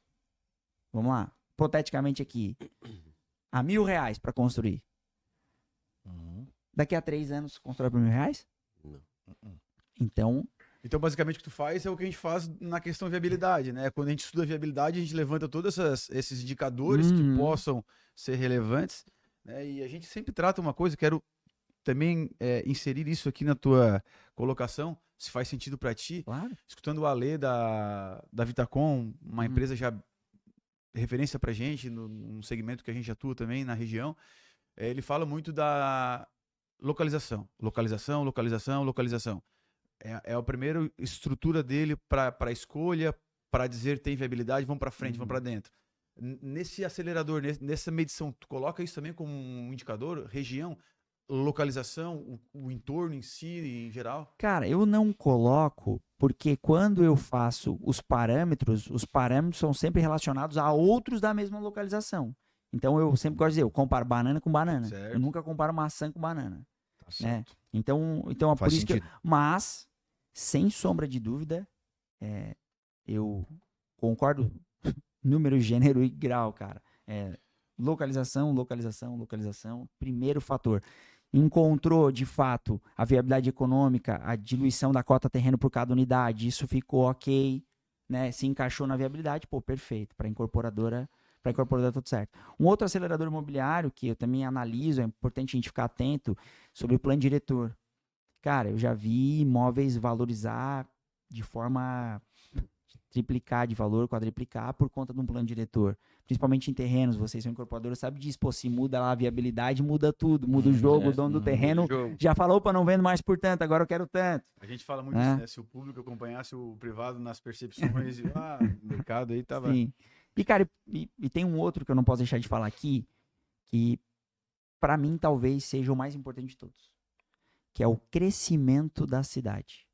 vamos lá, hipoteticamente aqui, a R$1.000 para construir. Daqui a 3 anos, constrói por R$1.000? Não. Então, basicamente, o que tu faz é o que a gente faz na questão de viabilidade, né? Quando a gente estuda viabilidade, a gente levanta todos esses indicadores que possam ser relevantes, né? E a gente sempre trata uma coisa, quero também inserir isso aqui na tua colocação, se faz sentido para ti. Claro. Escutando o Ale da Vitacom, uma empresa já referência para gente, num segmento que a gente atua também na região, ele fala muito da localização. Localização. É a primeira estrutura dele para escolha, para dizer tem viabilidade, vamos para frente, vamos para dentro. Nesse acelerador, nessa medição, tu coloca isso também como um indicador? Região, localização, o entorno em si, em geral? Cara, eu não coloco, porque quando eu faço os parâmetros são sempre relacionados a outros da mesma localização. Então, eu sempre gosto de dizer, eu comparo banana com banana. Certo. Eu nunca comparo maçã com banana. Tá certo. Né? Então é por isso que... Mas, sem sombra de dúvida, eu concordo número, gênero e grau, cara. Localização, primeiro fator. encontrou, de fato, a viabilidade econômica, a diluição da cota terreno por cada unidade, isso ficou ok, né? Se encaixou na viabilidade, pô, perfeito. Para a incorporadora tudo certo. Um outro acelerador imobiliário que eu também analiso, é importante a gente ficar atento sobre o plano diretor. Cara, eu já vi imóveis valorizar de forma triplicar de valor, quadriplicar por conta de um plano diretor. Principalmente em terrenos, vocês são incorporadores, sabem disso. Pô, se muda lá a viabilidade, muda tudo. Muda o jogo, o dono do terreno já falou, opa, não vendo mais por tanto, agora eu quero tanto. A gente fala muito isso, né? Se o público acompanhasse o privado nas percepções, o mercado aí tava... Sim. E, cara, e tem um outro que eu não posso deixar de falar aqui, que para mim talvez seja o mais importante de todos, que é o crescimento da cidade.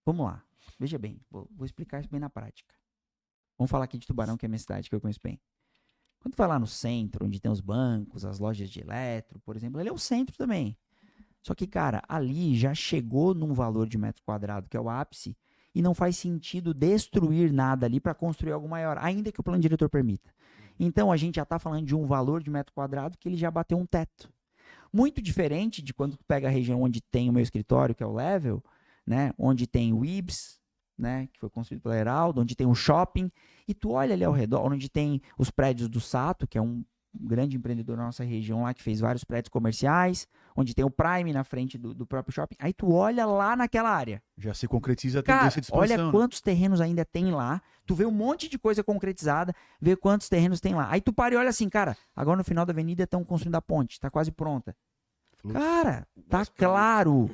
Vamos lá. Veja bem, vou explicar isso bem na prática. Vamos falar aqui de Tubarão, que é a minha cidade, que eu conheço bem. Quando tu vai lá no centro, onde tem os bancos, as lojas de eletro, por exemplo, ele é o centro também. Só que, cara, ali já chegou num valor de metro quadrado, que é o ápice, e não faz sentido destruir nada ali para construir algo maior, ainda que o plano diretor permita. Então, a gente já está falando de um valor de metro quadrado que ele já bateu um teto. Muito diferente de quando tu pega a região onde tem o meu escritório, que é o Level, né, onde tem o Ibs, né, que foi construído pela Heraldo, onde tem um shopping, e tu olha ali ao redor, onde tem os prédios do Sato, que é um grande empreendedor na nossa região lá, que fez vários prédios comerciais, onde tem o Prime na frente do próprio shopping, aí tu olha lá naquela área. Já se concretiza a Cara, tendência de expansão. olha quantos terrenos ainda tem lá, tu vê um monte de coisa concretizada, vê quantos terrenos tem lá. Aí tu para e olha assim, cara, agora no final da avenida estão construindo a ponte, tá quase pronta. Cara, tá claro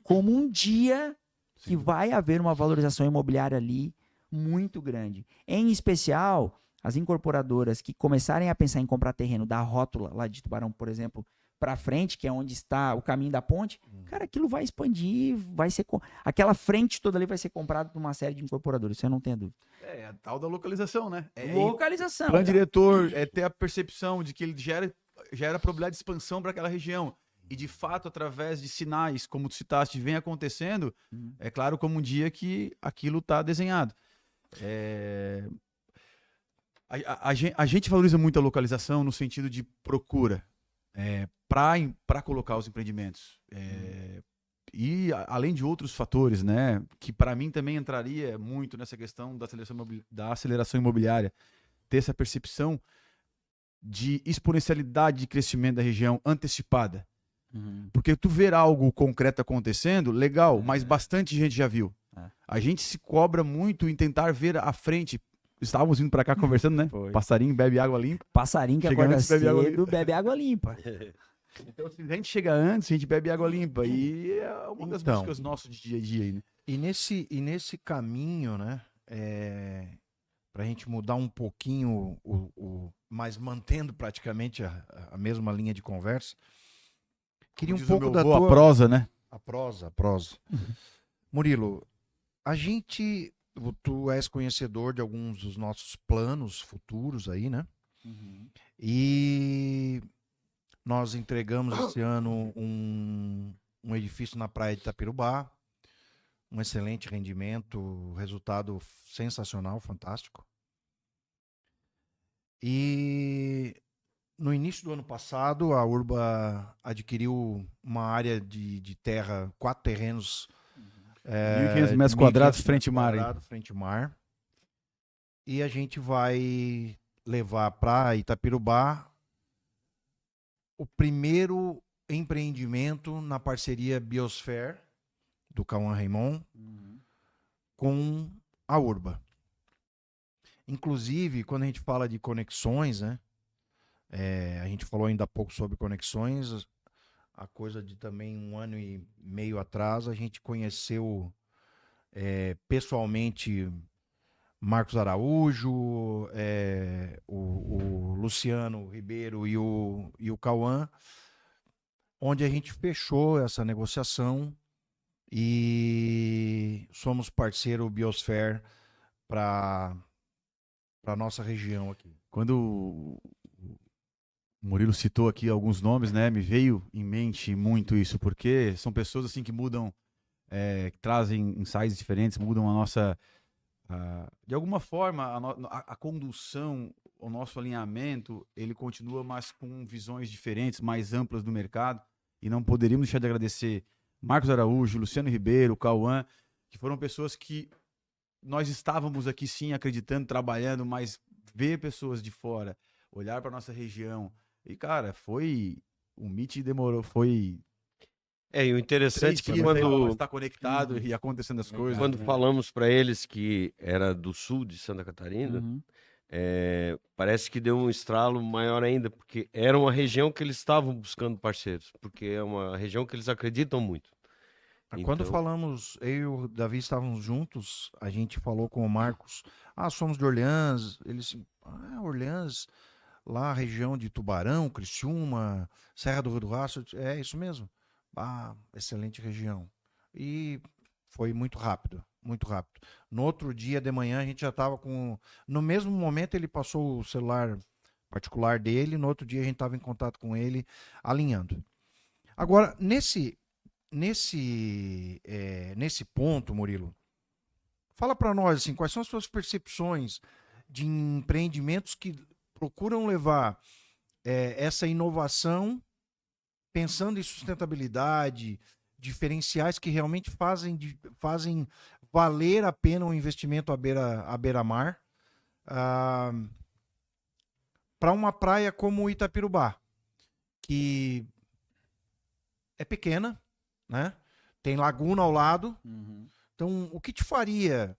como um dia que vai haver uma valorização imobiliária ali muito grande. Em especial, as incorporadoras que começarem a pensar em comprar terreno da rótula lá de Tubarão, por exemplo, para frente, que é onde está o caminho da ponte, cara, aquilo vai expandir, vai ser aquela frente toda ali vai ser comprada por uma série de incorporadores, você não tem dúvida. É a tal da localização, né? Localização. O plano diretor é ter a percepção de que ele gera probabilidade de expansão para aquela região. E, de fato, através de sinais, como tu citaste, vem acontecendo, é claro como um dia que aquilo está desenhado. A gente valoriza muito a localização no sentido de procura para colocar os empreendimentos. E, além de outros fatores, né, que para mim também entraria muito nessa questão da aceleração imobiliária, ter essa percepção de exponencialidade de crescimento da região antecipada. Porque tu ver algo concreto acontecendo, legal, mas bastante gente já viu. A gente se cobra muito em tentar ver à frente. Estávamos indo para cá conversando, né? Foi. Passarinho bebe água limpa. Passarinho que Chega acorda antes, bebe água cedo, bebe água limpa. Então, se a gente chega antes, a gente bebe água limpa. E é uma das buscas nossas de dia a dia aí, né? E nesse caminho, né? Para a gente mudar um pouquinho, mas mantendo praticamente a mesma linha de conversa. Queria um pouco da tua... A prosa, né? A prosa. Murilo, tu és conhecedor de alguns dos nossos planos futuros aí, né? E nós entregamos esse ano um edifício na praia de Itapirubá, um excelente rendimento, resultado sensacional, fantástico. E no início do ano passado, a Urba adquiriu uma área de terra, 4 terrenos. 1.500 metros quadrados frente mar. Frente mar. E a gente vai levar para Itapirubá o primeiro empreendimento na parceria Biosphere, do Cauã Raymond, com a Urba. Inclusive, quando a gente fala de conexões, né? A gente falou ainda há pouco sobre conexões. A coisa de também 1 ano e meio atrás, a gente conheceu pessoalmente Marcos Araújo, o Luciano Ribeiro e o Cauã, onde a gente fechou essa negociação e somos parceiro Biosphere para a nossa região aqui. Quando o Murilo citou aqui alguns nomes, né? Me veio em mente muito isso, porque são pessoas assim que mudam, que trazem insights diferentes, mudam a nossa... de alguma forma, a condução, o nosso alinhamento, ele continua, mas com visões diferentes, mais amplas do mercado. E não poderíamos deixar de agradecer Marcos Araújo, Luciano Ribeiro, Cauã, que foram pessoas que nós estávamos aqui sim acreditando, trabalhando, mas ver pessoas de fora, olhar para nossa região. E, cara, o Meet demorou, foi E o 3 interessante é que dias quando, estar conectado e acontecendo as coisas. quando falamos para eles que era do sul de Santa Catarina, Uhum. parece que deu um estralo maior ainda, porque era uma região que eles estavam buscando parceiros, porque é uma região que eles acreditam muito. Quando Então, falamos, eu e o Davi estávamos juntos, a gente falou com o Marcos, somos de Orleans, eles, Orleans, lá a região de Tubarão, Criciúma, Serra do Rio do Rastro, é isso mesmo? Excelente região. E foi muito rápido, muito rápido. No outro dia de manhã a gente já estava com, no mesmo momento ele passou o celular particular dele, no outro dia a gente estava em contato com ele, alinhando. Agora, nesse ponto, Murilo, fala para nós assim, quais são as suas percepções de empreendimentos que procuram levar essa inovação, pensando em sustentabilidade, diferenciais que realmente fazem valer a pena o investimento à beira-mar, para uma praia como Itapirubá, que é pequena, né? Tem laguna ao lado. Uhum. Então, o que te faria,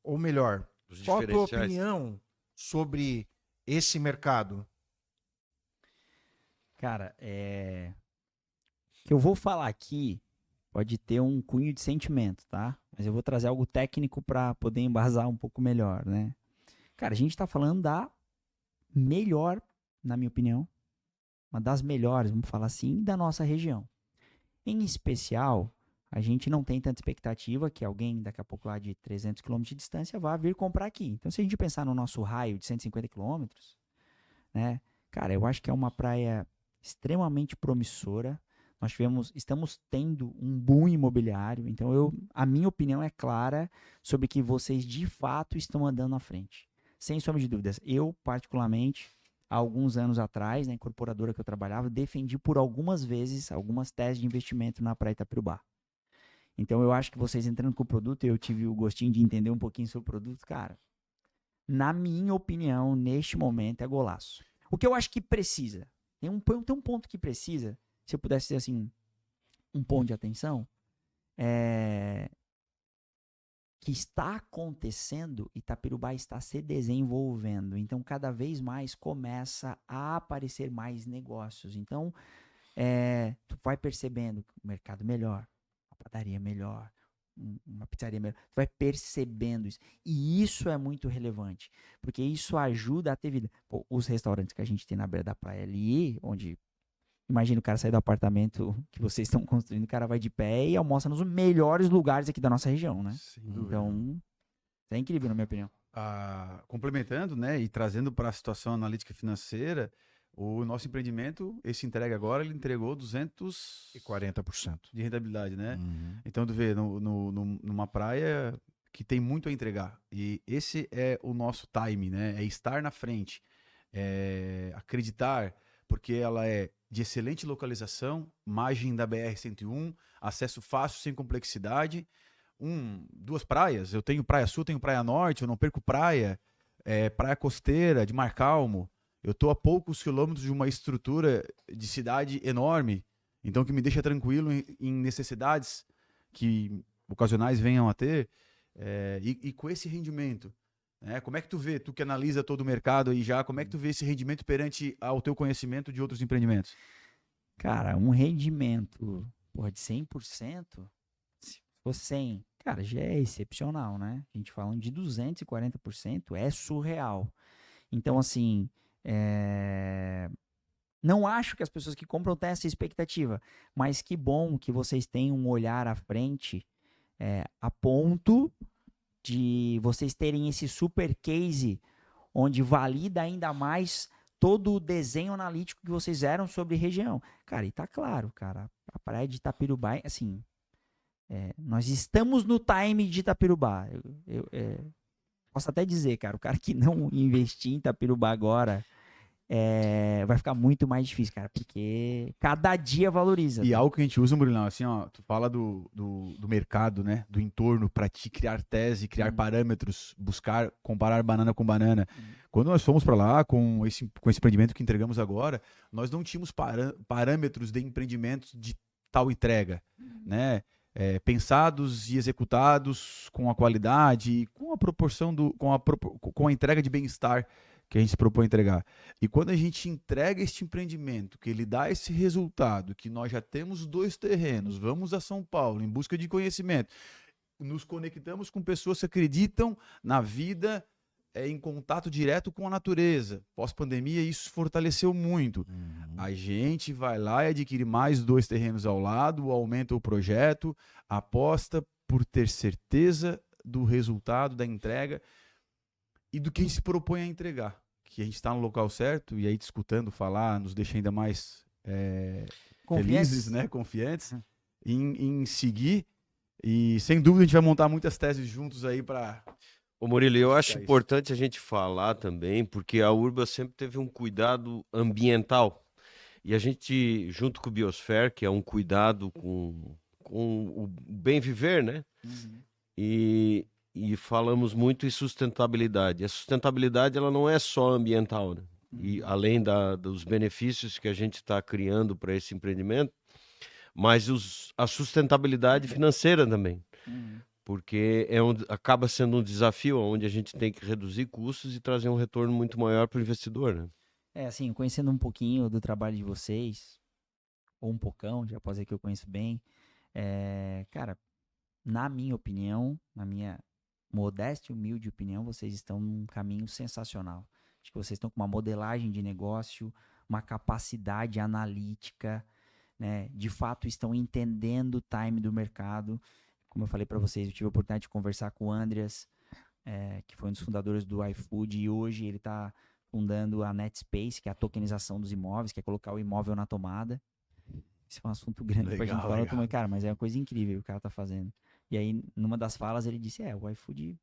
ou melhor, os qual a tua diferenciais. opinião sobre esse mercado? Cara, o que eu vou falar aqui pode ter um cunho de sentimento, tá? Mas eu vou trazer algo técnico para poder embasar um pouco melhor, né? Cara, a gente tá falando da melhor, na minha opinião, uma das melhores, vamos falar assim, da nossa região. Em especial, a gente não tem tanta expectativa que alguém daqui a pouco lá de 300 km de distância vá vir comprar aqui. Então, se a gente pensar no nosso raio de 150 km, né? Cara, eu acho que é uma praia extremamente promissora. Estamos tendo um boom imobiliário. Então, a minha opinião é clara sobre que vocês de fato estão andando à frente. Sem sombra de dúvidas. Eu, particularmente, há alguns anos atrás, na incorporadora que eu trabalhava, defendi por algumas vezes algumas teses de investimento na Praia Itapirubá. Então, eu acho que vocês entrando com o produto, eu tive o gostinho de entender um pouquinho sobre o produto, cara. Na minha opinião, neste momento, é golaço. O que eu acho que precisa, tem um ponto que precisa, se eu pudesse dizer assim, um ponto de atenção, que está acontecendo, Itapirubá está se desenvolvendo. Então, cada vez mais começa a aparecer mais negócios. Então, tu vai percebendo o mercado melhor, a padaria melhor, uma pizzaria melhor. Tu vai percebendo isso. E isso é muito relevante, porque isso ajuda a ter vida. Pô, os restaurantes que a gente tem na beira da praia ali, onde... Imagina o cara sair do apartamento que vocês estão construindo, o cara vai de pé e almoça nos melhores lugares aqui da nossa região, né? Sem dúvida. Então, isso é incrível, na minha opinião. Complementando, né, e trazendo para a situação analítica financeira, o nosso empreendimento, esse entrega agora, ele entregou 240% de rentabilidade, né? Uhum. Então, tu vê, numa praia que tem muito a entregar. E esse é o nosso time, né? É estar na frente, acreditar, porque ela é de excelente localização, margem da BR-101, acesso fácil, sem complexidade. 2 praias, eu tenho Praia Sul, tenho Praia Norte, eu não perco praia, praia costeira, de Mar Calmo. Eu estou a poucos quilômetros de uma estrutura de cidade enorme, então que me deixa tranquilo em necessidades que ocasionais venham a ter, e com esse rendimento. Como é que tu vê, tu que analisa todo o mercado aí já, como é que tu vê esse rendimento perante ao teu conhecimento de outros empreendimentos? Cara, um rendimento de 100%, se fosse 100, cara, já é excepcional, né? A gente falando de 240% é surreal. Então, assim, não acho que as pessoas que compram tenham essa expectativa, mas que bom que vocês tenham um olhar à frente, a ponto de vocês terem esse super case onde valida ainda mais todo o desenho analítico que vocês fizeram sobre região. Cara, e tá claro, cara, a praia de Itapirubá, assim, nós estamos no time de Itapirubá. Eu posso até dizer, cara, o cara que não investir em Itapirubá agora, vai ficar muito mais difícil, cara, porque cada dia valoriza. E né? algo que a gente usa, Murilão, assim, ó, tu fala do mercado, né? Do entorno, para te criar tese, criar parâmetros, buscar, comparar banana com banana. Quando nós fomos para lá com esse empreendimento que entregamos agora, nós não tínhamos parâmetros de empreendimentos de tal entrega, né? Pensados e executados com a qualidade, com a proporção com a entrega de bem-estar que a gente se propõe a entregar. E quando a gente entrega este empreendimento, que ele dá esse resultado, que nós já temos 2 terrenos, vamos a São Paulo em busca de conhecimento, nos conectamos com pessoas que acreditam na vida, em contato direto com a natureza. Pós-pandemia, isso fortaleceu muito. A gente vai lá e adquire mais 2 terrenos ao lado, aumenta o projeto, aposta por ter certeza do resultado, da entrega, e do que a gente se propõe a entregar. Que a gente está no local certo, e aí te escutando falar, nos deixa ainda mais felizes, né? Confiantes, em seguir. E sem dúvida a gente vai montar muitas teses juntos aí para... Ô Murilo, eu acho importante a gente falar também, porque a Urba sempre teve um cuidado ambiental. E a gente, junto com o Biosfer, que é um cuidado com o bem viver, né? E falamos muito em sustentabilidade. A sustentabilidade ela não é só ambiental, né? E além dos benefícios que a gente está criando para esse empreendimento, mas a sustentabilidade financeira também. Porque acaba sendo um desafio onde a gente tem que reduzir custos e trazer um retorno muito maior para o investidor, né? Assim, conhecendo um pouquinho do trabalho de vocês, ou um pocão, já pode dizer que eu conheço bem, cara, na minha opinião, na minha modesta e humilde opinião, vocês estão num caminho sensacional. Acho que vocês estão com uma modelagem de negócio, uma capacidade analítica, né? De fato estão entendendo o time do mercado. Como eu falei para vocês, eu tive a oportunidade de conversar com o Andreas, que foi um dos fundadores do iFood, e hoje ele está fundando a NetSpace, que é a tokenização dos imóveis, que é colocar o imóvel na tomada. Isso é um assunto grande pra gente falar, mas, cara, mas é uma coisa incrível que o cara tá fazendo. E aí, numa das falas, ele disse, o iFood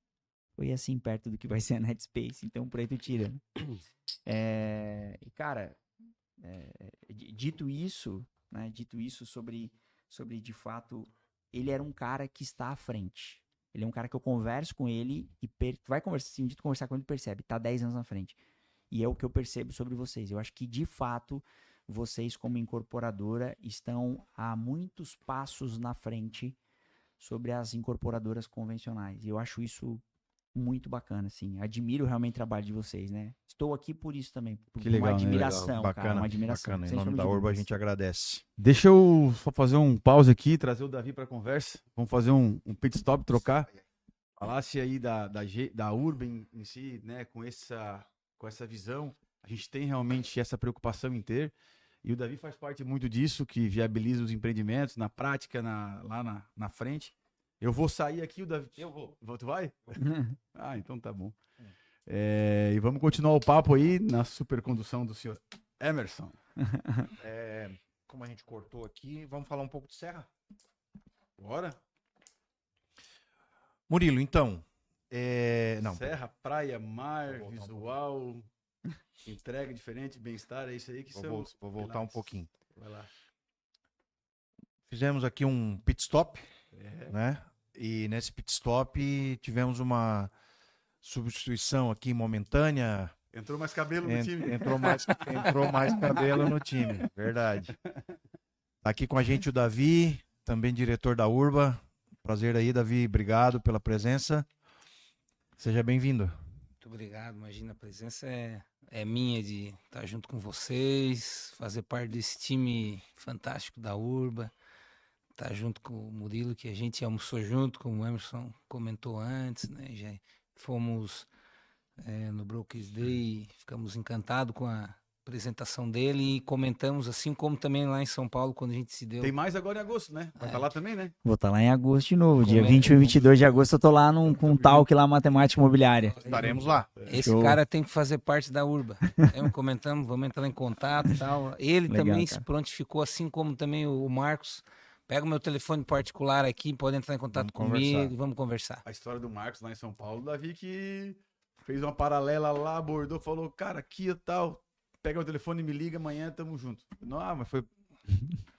foi assim, perto do que vai ser a NetSpace, então por aí tu tira. E, cara, dito isso, né, sobre, de fato, ele era um cara que está à frente. Ele é um cara que eu converso com ele e vai conversar com ele, percebe, tá 10 anos na frente. E é o que eu percebo sobre vocês. Eu acho que, de fato, vocês, como incorporadora, estão a muitos passos na frente sobre as incorporadoras convencionais. E eu acho isso muito bacana, assim. Admiro realmente o trabalho de vocês, né? Estou aqui por isso também. Por Que legal, uma admiração, né? Bacana, cara. Uma admiração. bacana. Em Sem nome sombra da de Urba, a dúvidas. gente agradece. Deixa eu só fazer um pause aqui, trazer o Davi para a conversa. Vamos fazer um pit stop, trocar. Falasse aí da Urba em si, né? Com essa visão. A gente tem realmente essa preocupação em ter. E o Davi faz parte muito disso, que viabiliza os empreendimentos na prática, lá na frente. Eu vou sair aqui, o Davi... Eu vou. Tu vai? Ah, então tá bom. E vamos continuar o papo aí na supercondução do senhor Emerson. Como a gente cortou aqui, vamos falar um pouco de Serra? Bora? Murilo, então... Serra, praia, mar, visual... Entrega diferente, bem-estar, é isso aí que Vou voltar um pouquinho. Vai lá. Fizemos aqui um pit stop, né? E nesse pit stop tivemos uma substituição aqui momentânea. Entrou mais cabelo no time. Entrou mais cabelo no time, verdade. Tá aqui com a gente o Davi, também diretor da Urba. Prazer aí, Davi, obrigado pela presença. Seja bem-vindo. Muito obrigado, imagina, a presença é minha de estar junto com vocês, fazer parte desse time fantástico da Urba, estar junto com o Murilo, que a gente almoçou junto, como o Emerson comentou antes, né? Já fomos no Brokers Day, ficamos encantados com a apresentação dele e comentamos, assim como também lá em São Paulo, quando a gente se deu... Tem mais agora em agosto, né? Vai estar lá também, né? Vou estar lá em agosto de novo. Dia 21 e 22 de agosto eu tô lá com um talk lá, matemática imobiliária. Estaremos lá. Esse Show. cara tem que fazer parte da Urba. Comentamos, vamos entrar em contato e tal. Ele Legal, também cara. se prontificou, assim como também o Marcos. Pega o meu telefone particular aqui, pode entrar em contato Vamos comigo, conversar. vamos conversar. A história do Marcos lá em São Paulo, o Davi que fez uma paralela lá, abordou, falou, cara, aqui e tal. pega o telefone e me liga, amanhã tamo junto. Não, mas foi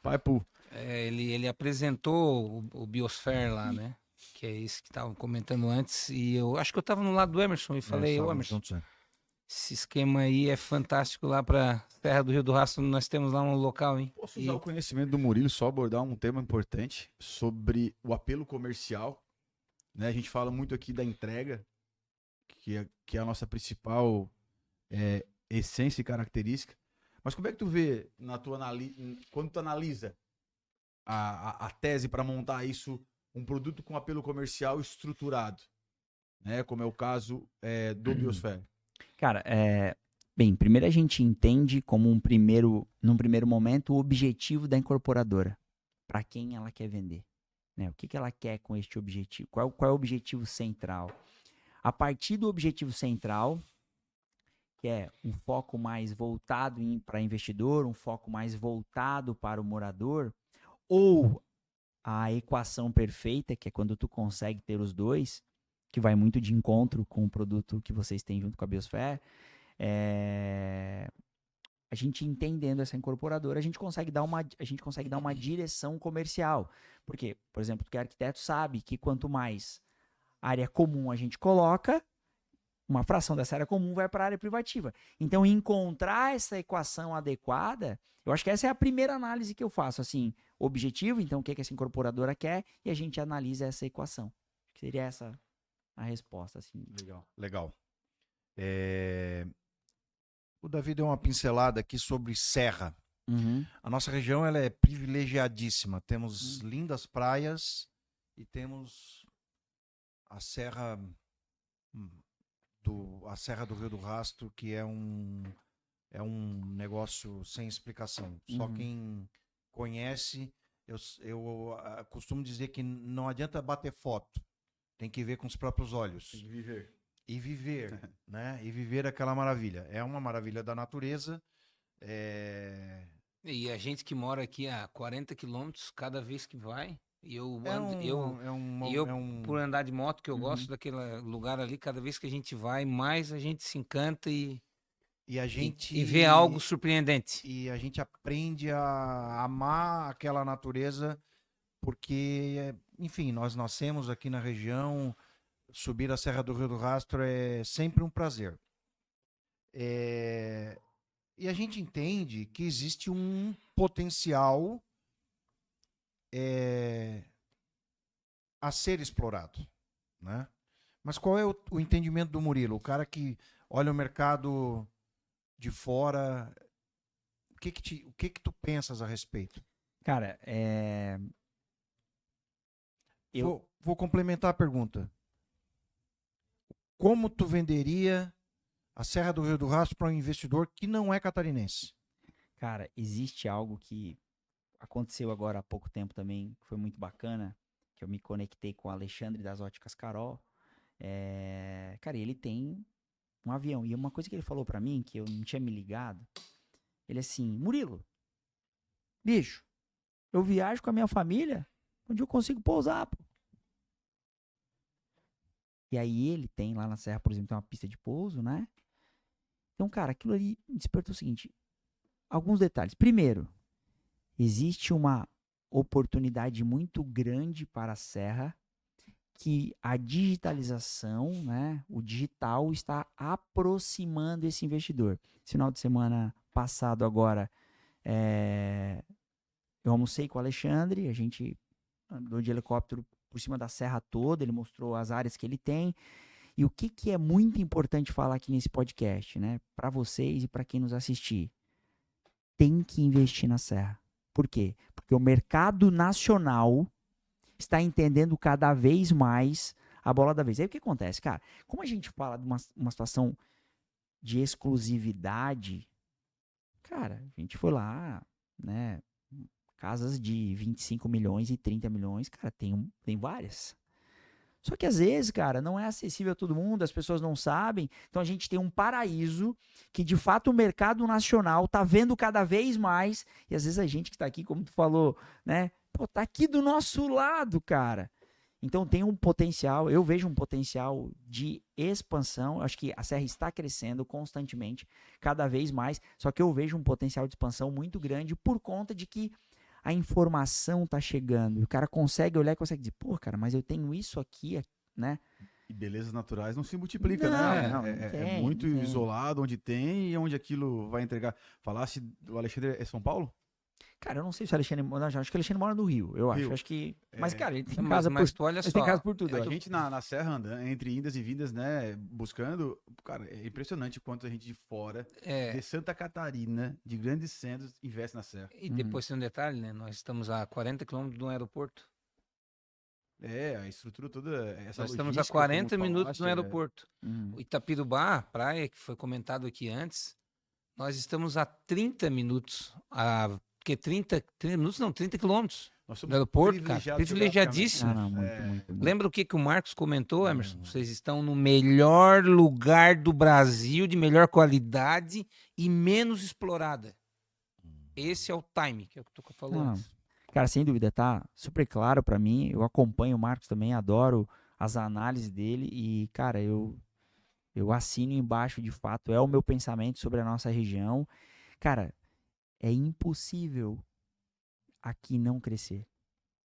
pai pu. Ele apresentou o Biosphere lá, né? Que é isso que estavam comentando antes. E eu acho que eu estava no lado do Emerson e falei, ô Emerson, esse esquema aí é fantástico lá para Serra do Rio do Rastro. Nós temos lá um local, hein? Posso usar o conhecimento do Murilo só abordar um tema importante sobre o apelo comercial, né? A gente fala muito aqui da entrega, que é a nossa principal essência e característica. Mas como é que tu vê quando tu analisa a tese para montar isso, um produto com apelo comercial estruturado, né? Como é o caso do Biosphere? Cara, bem, primeiro a gente entende como num primeiro momento, o objetivo da incorporadora. Para quem ela quer vender, né? O que ela quer com este objetivo? Qual é o objetivo central? A partir do objetivo central, que é um foco mais voltado para investidor, um foco mais voltado para o morador, ou a equação perfeita, que é quando tu consegue ter os dois, que vai muito de encontro com o produto que vocês têm junto com a Biosphere, a gente entendendo essa incorporadora, a gente consegue dar uma direção comercial. Porque, por exemplo, porque o arquiteto sabe que quanto mais área comum a gente coloca, uma fração dessa área comum vai para a área privativa. Então, encontrar essa equação adequada, eu acho que essa é a primeira análise que eu faço. Assim, objetivo, então, o que essa incorporadora quer, e a gente analisa essa equação. Seria essa a resposta. Assim. Legal. O Davi deu uma pincelada aqui sobre serra. Uhum. A nossa região ela é privilegiadíssima. Temos lindas praias e temos a Serra do Rio do Rastro, que é um negócio sem explicação. Só quem conhece, eu costumo dizer que não adianta bater foto, tem que ver com os próprios olhos. Tem que viver. E viver, né? E viver aquela maravilha. É uma maravilha da natureza. E a gente que mora aqui a 40 quilômetros, cada vez que vai, por andar de moto, que eu gosto daquele lugar ali, cada vez que a gente vai, mais a gente se encanta e vê algo surpreendente. E a gente aprende a amar aquela natureza, porque, enfim, nós nascemos aqui na região, subir a Serra do Rio do Rastro é sempre um prazer. E a gente entende que existe um potencial a ser explorado, né? Mas qual é o entendimento do Murilo? O cara que olha o mercado de fora, o que tu pensas a respeito? Cara, Vou complementar a pergunta. Como tu venderia a Serra do Rio do Rastro para um investidor que não é catarinense? Cara, existe algo que aconteceu agora há pouco tempo também, que foi muito bacana, que eu me conectei com o Alexandre das Óticas Carol. Cara, ele tem um avião. E uma coisa que ele falou pra mim, que eu não tinha me ligado, ele assim, Murilo, bicho, eu viajo com a minha família, onde eu consigo pousar, pô. E aí ele tem lá na Serra, por exemplo, tem uma pista de pouso, né? Então, cara, aquilo ali despertou o seguinte, alguns detalhes. Primeiro, existe uma oportunidade muito grande para a Serra, que a digitalização, né, o digital está aproximando esse investidor. Esse final de semana passado agora, eu almocei com o Alexandre, a gente andou de helicóptero por cima da serra toda, ele mostrou as áreas que ele tem. E o que é muito importante falar aqui nesse podcast, né, para vocês e para quem nos assistir? Tem que investir na serra. Por quê? Porque o mercado nacional está entendendo cada vez mais a bola da vez. Aí o que acontece, cara? Como a gente fala de uma situação de exclusividade, cara, a gente foi lá, né, casas de 25 milhões e 30 milhões, cara, tem várias. Só que às vezes, cara, não é acessível a todo mundo, as pessoas não sabem. Então a gente tem um paraíso que de fato o mercado nacional tá vendo cada vez mais. E às vezes a gente que tá aqui, como tu falou, né, pô, tá aqui do nosso lado, cara. Então tem um potencial, eu vejo um potencial de expansão. Acho que a Serra está crescendo constantemente, cada vez mais. Só que eu vejo um potencial de expansão muito grande por conta de que a informação está chegando. O cara consegue olhar e consegue dizer, pô, cara, mas eu tenho isso aqui, né? E belezas naturais não se multiplica, Não, né? não É tem, muito não tem. isolado onde tem e onde aquilo vai entregar. Falasse do Alexandre é São Paulo? Cara, eu não sei se o Alexandre... Não, acho que o Alexandre mora no Rio, eu acho. Rio. Acho que... Mas, cara, ele tem Mas, casa mas por... tu olha Ele tem só, casa por tudo. eu A acho. gente na Serra andando, entre indas e vindas, né? Buscando. Cara, é impressionante quanto a gente de fora, de Santa Catarina, de grandes centros, investe na Serra. e depois tem um detalhe, né? Nós estamos a 40 quilômetros do aeroporto. A estrutura toda. Essa Nós estamos a logística, como 40 tu minutos falaste, do aeroporto. O Itapirubá, praia, que foi comentado aqui antes, nós estamos a 30 minutos, porque 30 minutos não, 30 quilômetros Nós do somos aeroporto, cara. privilegiados Privilegiadíssimo. geograficamente. Muito. Lembra o que o Marcos comentou, Emerson? Vocês estão no melhor lugar do Brasil, de melhor qualidade e menos explorada. Esse é o time, que é o que tu falou Não, antes. Cara, sem dúvida, tá super claro pra mim. Eu acompanho o Marcos também, adoro as análises dele e, cara, eu assino embaixo, de fato, é o meu pensamento sobre a nossa região. Cara, é impossível aqui não crescer.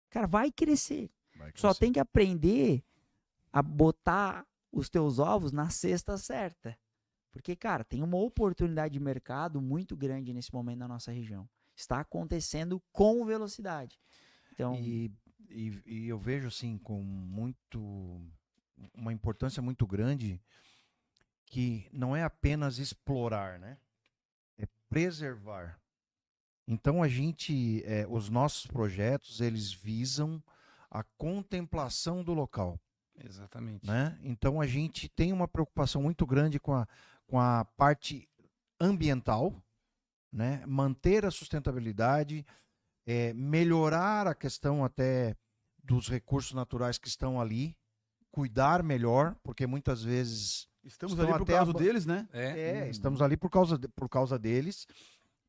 Cara, vai crescer. Só tem que aprender a botar os teus ovos na cesta certa. Porque, cara, tem uma oportunidade de mercado muito grande nesse momento na nossa região. Está acontecendo com velocidade. Então, E eu vejo assim com uma importância muito grande que não é apenas explorar, né? É preservar. Então os nossos projetos, eles visam a contemplação do local, Exatamente. né? Então a gente tem uma preocupação muito grande com a parte ambiental, né? Manter a sustentabilidade, melhorar a questão até dos recursos naturais que estão ali, cuidar melhor, porque muitas vezes Estamos estão ali por até causa deles, né? estamos ali por causa deles,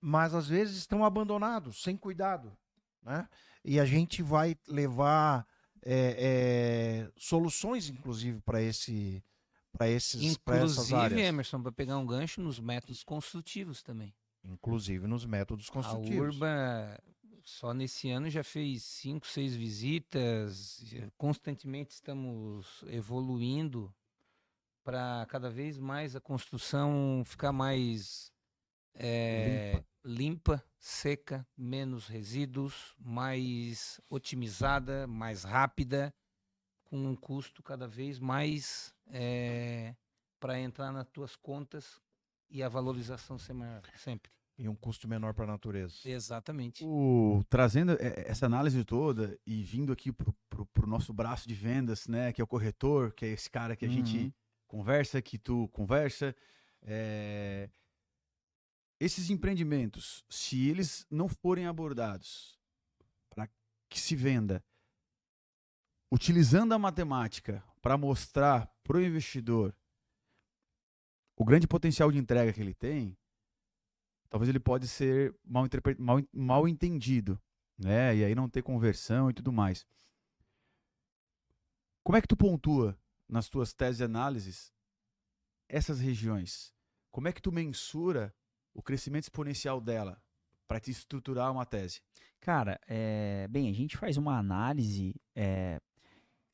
mas às vezes estão abandonados, sem cuidado, né? E a gente vai levar soluções, inclusive, para essas Inclusive, áreas. Emerson, para pegar um gancho nos métodos construtivos também. Inclusive nos métodos A construtivos. Urba, só nesse ano, já fez 5, 6 visitas. Constantemente estamos evoluindo para cada vez mais a construção ficar mais limpa, seca, menos resíduos, mais otimizada, mais rápida, com um custo cada vez mais para entrar nas tuas contas e a valorização ser maior, sempre. E um custo menor para a natureza. Exatamente. Trazendo essa análise toda e vindo aqui pro nosso braço de vendas, né, que é o corretor, que é esse cara que a gente conversa, que tu conversa, esses empreendimentos, se eles não forem abordados para que se venda, utilizando a matemática para mostrar para o investidor o grande potencial de entrega que ele tem, talvez ele pode ser mal entendido, né? E aí não ter conversão e tudo mais. Como é que tu pontua nas tuas teses e análises essas regiões? Como é que tu mensura o crescimento exponencial dela para te estruturar uma tese? cara, bem, a gente faz uma análise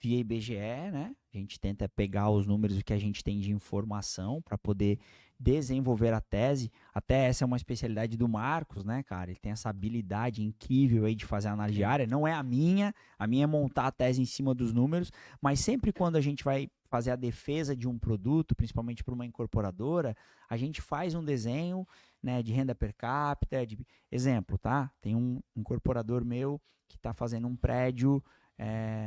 via IBGE, né? A gente tenta pegar os números que a gente tem de informação para poder desenvolver a tese. Até essa é uma especialidade do Marcos, né, cara? Ele tem essa habilidade incrível aí de fazer análise de área. Não é a minha é montar a tese em cima dos números, mas sempre quando a gente vai fazer a defesa de um produto, principalmente para uma incorporadora, a gente faz um desenho, né, de renda per capita, exemplo, tá? Tem um incorporador meu que está fazendo um prédio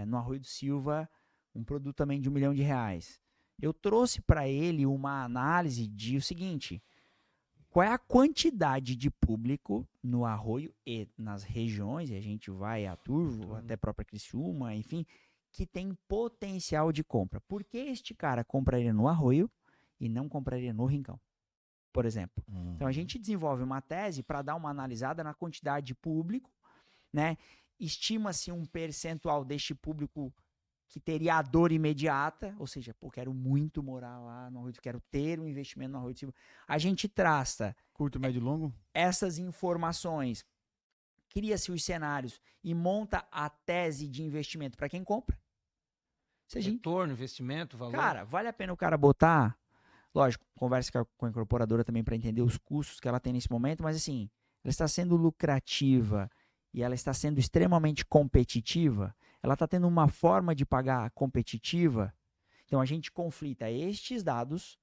no Arroio do Silva, um produto também de R$1 milhão. Eu trouxe para ele uma análise de o seguinte: qual é a quantidade de público no Arroio e nas regiões, e a gente vai a Turvo, até a própria Criciúma, enfim, que tem potencial de compra. Por que este cara compraria no Arroio e não compraria no Rincão, por exemplo? Então a gente desenvolve uma tese para dar uma analisada na quantidade de público, né? Estima-se um percentual deste público que teria a dor imediata, ou seja, pô, quero muito morar lá no Arroio do Silva, quero ter um investimento no Arroio do Silva. A gente traça Curto, médio e longo? essas informações, cria-se os cenários e monta a tese de investimento para quem compra. Se a gente, Retorno, investimento, valor. cara, vale a pena o cara botar? Lógico, conversa com a incorporadora também para entender os custos que ela tem nesse momento, mas assim, ela está sendo lucrativa e ela está sendo extremamente competitiva, ela está tendo uma forma de pagar competitiva, então a gente conflita estes dados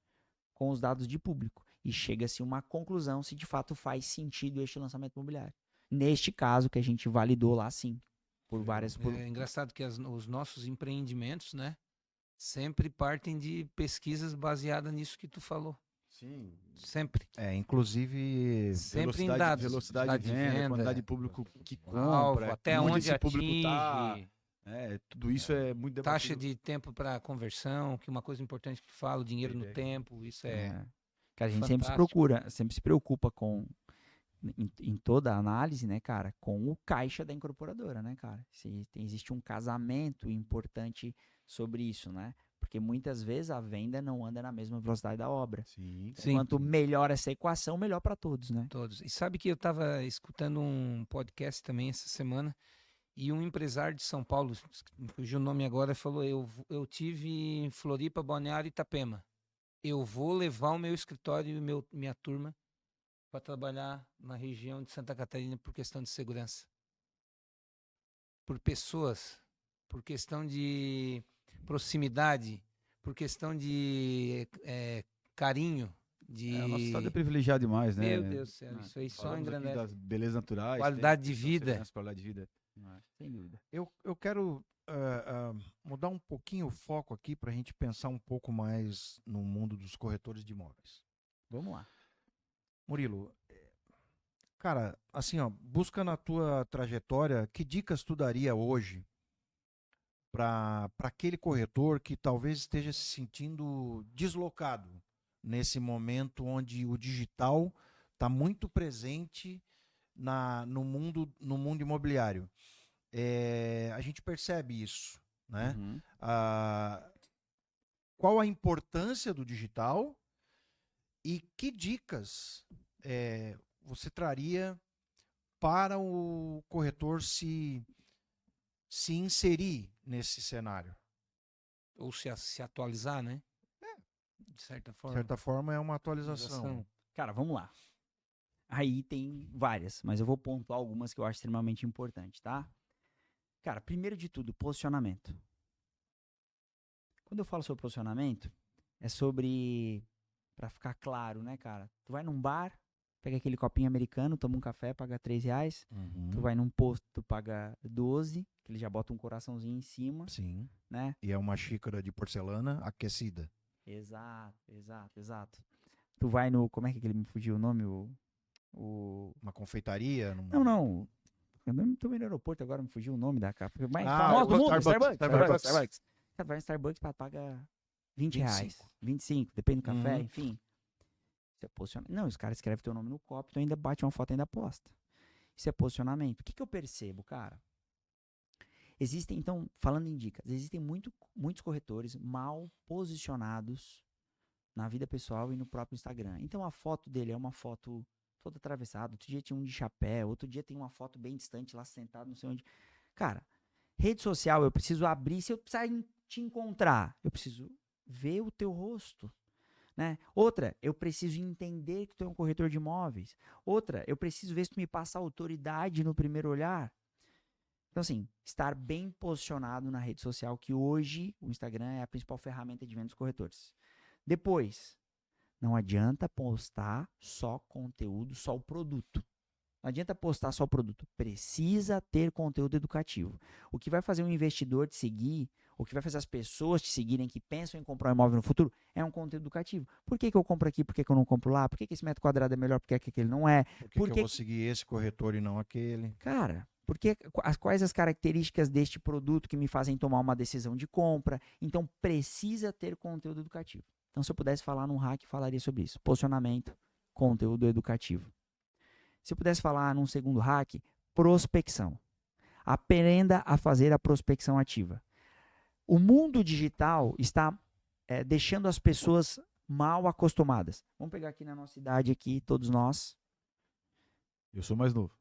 com os dados de público e chega-se a uma conclusão se de fato faz sentido este lançamento imobiliário. Neste caso que a gente validou lá sim, por várias... É engraçado que os nossos empreendimentos, né, sempre partem de pesquisas baseadas nisso que tu falou. Sim. Sempre. Inclusive Sempre em dados. Velocidade de venda, quantidade de público que alvo, compra, até onde onde esse público tá. atinge, Tudo isso é muito debatido. taxa de tempo para conversão, que é uma coisa importante que fala, o dinheiro no Payback. tempo, isso é... Cara, a gente sempre se preocupa com, em toda a análise, né, cara, com o caixa da incorporadora, né, cara? Existe um casamento importante sobre isso, né? Porque muitas vezes a venda não anda na mesma velocidade da obra. Sim. Sim. Quanto melhor essa equação, melhor para todos, né? Todos. E sabe que eu estava escutando um podcast também essa semana e um empresário de São Paulo, me fugiu o nome agora, falou, eu tive em Floripa, Balneário e Itapema. Eu vou levar o meu escritório e minha turma para trabalhar na região de Santa Catarina por questão de segurança. Por pessoas, por questão de proximidade, por questão de carinho, de... O nosso estado é privilegiado demais, né? Meu Deus do céu, isso aí só Falamos aqui engrandece. das belezas naturais. Qualidade de questão vida. segurança, qualidade de vida. Sem dúvida. Eu quero mudar um pouquinho o foco aqui para a gente pensar um pouco mais no mundo dos corretores de imóveis. Vamos lá. Murilo, cara, assim, ó, busca na tua trajetória, que dicas tu daria hoje para aquele corretor que talvez esteja se sentindo deslocado nesse momento onde o digital está muito presente no mundo imobiliário? A gente percebe isso, né? Uhum. Qual a importância do digital e que dicas você traria para o corretor se inserir nesse cenário? Ou se atualizar, né? De certa De forma. certa forma, é uma atualização. Cara, vamos lá. Aí tem várias, mas eu vou pontuar algumas que eu acho extremamente importantes, tá? Cara, primeiro de tudo, posicionamento. Quando eu falo sobre posicionamento, é sobre, pra ficar claro, né, cara? Tu vai num bar, pega aquele copinho americano, toma um café, paga R$3. Uhum. Tu vai num posto, tu paga 12, que ele já bota um coraçãozinho em cima, Sim. né? E é uma xícara de porcelana aquecida. Exato. Tu vai no, como é que ele me fugiu o nome? Uma confeitaria? Não. Eu tô no aeroporto agora, me fugiu o nome da capa. Mas Ah, famoso do mundo, Starbucks. Starbucks. Cara, vai no Starbucks, paga R$20, 25, depende do café, Uhum. enfim. Isso é posicionamento. Não, os caras escrevem teu nome no copo, tu ainda bate uma foto e ainda posta. Isso é posicionamento. O que eu percebo, cara? Existem, então, falando em dicas, existem muitos corretores mal posicionados na vida pessoal e no próprio Instagram. Então a foto dele é uma foto toda atravessada, outro dia tinha um de chapéu, outro dia tem uma foto bem distante lá sentado, não sei onde. Cara, rede social eu preciso abrir, se eu precisar te encontrar, eu preciso ver o teu rosto, né? Outra, eu preciso entender que tu é um corretor de imóveis. Outra, eu preciso ver se tu me passa autoridade no primeiro olhar. Então, assim, estar bem posicionado na rede social, que hoje o Instagram é a principal ferramenta de venda dos corretores. Depois, não adianta postar só conteúdo, só o produto. Não adianta postar só o produto. Precisa ter conteúdo educativo. O que vai fazer um investidor te seguir, o que vai fazer as pessoas te seguirem que pensam em comprar um imóvel no futuro, é um conteúdo educativo. Por que eu compro aqui? Por que eu não compro lá? Por que esse metro quadrado é melhor? Por que aquele não é? Por que eu vou seguir esse corretor e não aquele? Cara, quais as características deste produto que me fazem tomar uma decisão de compra? Então, precisa ter conteúdo educativo. Então, se eu pudesse falar num hack, falaria sobre isso. Posicionamento, conteúdo educativo. Se eu pudesse falar num segundo hack, prospecção. Aprenda a fazer a prospecção ativa. O mundo digital está deixando as pessoas mal acostumadas. Vamos pegar aqui na nossa idade, aqui, todos nós. Eu sou mais novo.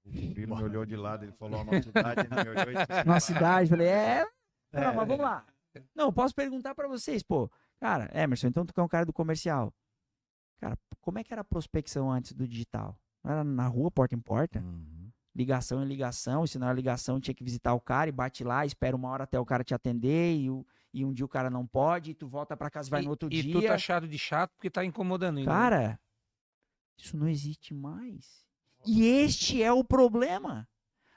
O Murilo me olhou de lado, ele falou a nossa idade, ele me olhou e disse, Nossa idade, falei, não, mas vamos lá. Não, posso perguntar pra vocês, pô. Cara, Emerson, então tu que é um cara do comercial. Cara, como é que era a prospecção antes do digital? Não era na rua, porta em porta? Ligação em ligação, e se não era ligação, tinha que visitar o cara e bate lá, espera 1 hora até o cara te atender, e um dia o cara não pode, e tu volta pra casa e vai no outro dia. E tu tá achado de chato porque tá incomodando ainda. Cara, isso não existe mais. E este é o problema.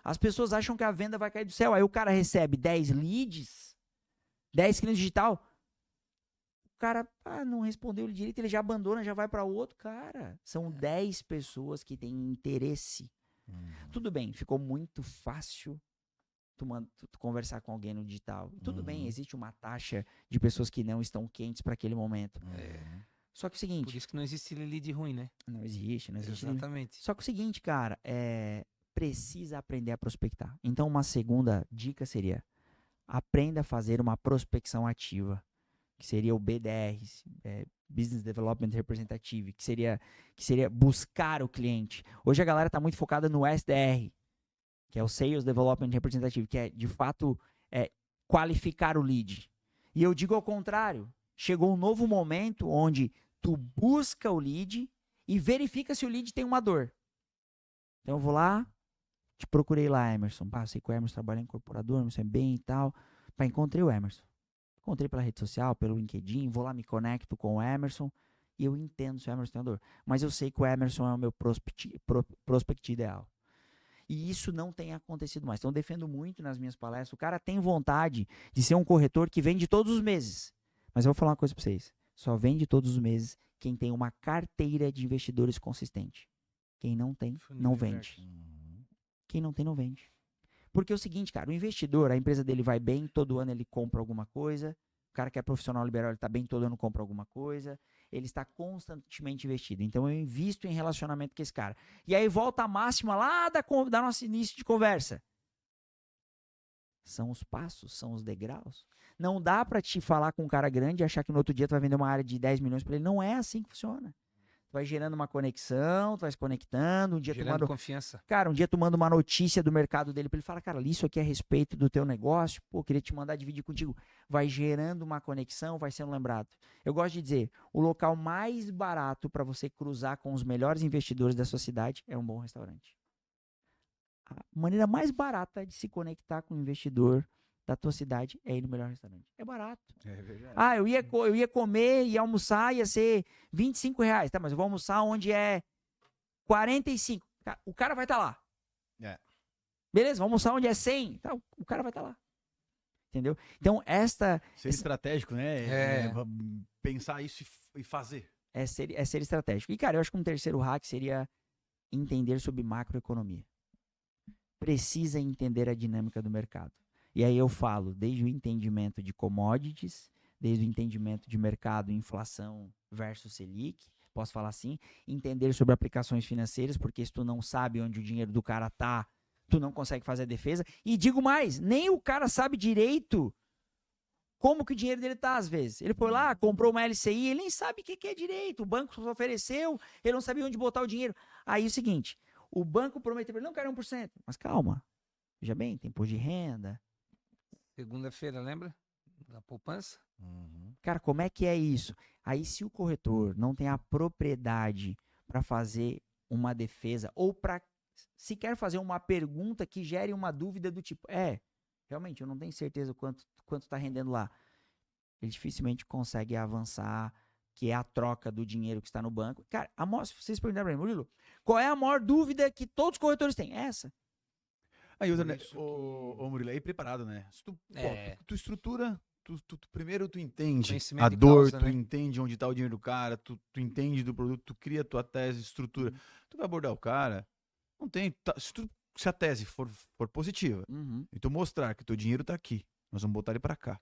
As pessoas acham que a venda vai cair do céu. Aí o cara recebe 10 leads, 10 clientes digital. O cara não respondeu direito, ele já abandona, já vai para outro. Cara, são 10 pessoas que têm interesse. Tudo bem, ficou muito fácil tu conversar com alguém no digital. Tudo bem, existe uma taxa de pessoas que não estão quentes para aquele momento. Só que é o seguinte... Por isso que não existe lead ruim, né? Não existe. Exatamente. Só que é o seguinte, cara, precisa aprender a prospectar. Então, uma segunda dica seria, aprenda a fazer uma prospecção ativa, que seria o BDR, Business Development Representative, que seria buscar o cliente. Hoje a galera está muito focada no SDR, que é o Sales Development Representative, que é, de fato, qualificar o lead. E eu digo ao contrário, chegou um novo momento onde tu busca o lead e verifica se o lead tem uma dor. Então eu vou lá, te procurei lá, Emerson. Sei que o Emerson trabalha em incorporador, não sei bem e tal. Encontrei o Emerson. Encontrei pela rede social, pelo LinkedIn, vou lá, me conecto com o Emerson e eu entendo se o Emerson tem uma dor. Mas eu sei que o Emerson é o meu prospect ideal. E isso não tem acontecido mais. Então eu defendo muito nas minhas palestras. O cara tem vontade de ser um corretor que vende todos os meses. Mas eu vou falar uma coisa para vocês. Só vende todos os meses quem tem uma carteira de investidores consistente. Quem não tem, não vende. Quem não tem, não vende. Porque é o seguinte, cara, o investidor, a empresa dele vai bem, todo ano ele compra alguma coisa. O cara que é profissional liberal, ele está bem, todo ano compra alguma coisa. Ele está constantemente investido. Então eu invisto em relacionamento com esse cara. E aí volta a máxima lá da nosso início de conversa. São os passos, são os degraus. Não dá para te falar com um cara grande e achar que no outro dia tu vai vender uma área de 10 milhões para ele. Não é assim que funciona. Tu vai gerando uma conexão, tu vai se conectando, um dia gerando confiança. Cara, um dia tu manda uma notícia do mercado dele para ele falar, cara, isso aqui é a respeito do teu negócio, pô, queria te mandar dividir contigo. Vai gerando uma conexão, vai sendo lembrado. Eu gosto de dizer, o local mais barato para você cruzar com os melhores investidores da sua cidade é um bom restaurante. A maneira mais barata de se conectar com o investidor da tua cidade é ir no melhor restaurante. É barato. É verdade. Eu ia comer, ia almoçar, ia ser R$25. Tá, mas eu vou almoçar onde é 45. O cara vai estar lá. Beleza, vamos almoçar onde é 100. Tá, o cara vai estar lá. Entendeu? Então, ser estratégico, né? Pensar isso e fazer. É ser estratégico. E, cara, eu acho que um terceiro hack seria entender sobre macroeconomia. Precisa entender a dinâmica do mercado. E aí eu falo desde o entendimento de commodities, desde o entendimento de mercado, inflação versus Selic, posso falar assim, entender sobre aplicações financeiras, porque se tu não sabe onde o dinheiro do cara tá, tu não consegue fazer a defesa. E digo mais, nem o cara sabe direito como que o dinheiro dele tá às vezes. Ele foi lá, comprou uma LCI, ele nem sabe o que é direito, o banco só ofereceu, ele não sabia onde botar o dinheiro. Aí é o seguinte, o banco prometeu para ele, não quero 1%, mas calma, veja bem, tem imposto de renda. Segunda-feira, lembra? Da poupança? Cara, como é que é isso? Aí se o corretor não tem a propriedade para fazer uma defesa ou para sequer fazer uma pergunta que gere uma dúvida do tipo, realmente eu não tenho certeza quanto está rendendo lá. Ele dificilmente consegue avançar, que é a troca do dinheiro que está no banco. Cara, se vocês perguntarem para mim, Murilo, qual é a maior dúvida que todos os corretores têm? Essa. Aí, Murilo, aí preparado, né? Se tu estrutura, primeiro tu entende a dor, tu entende onde está o dinheiro do cara, tu entende do produto, tu cria a tua tese, estrutura. Tu vai abordar o cara, não tem... Se a tese for positiva, e tu mostrar que teu dinheiro está aqui, nós vamos botar ele para cá.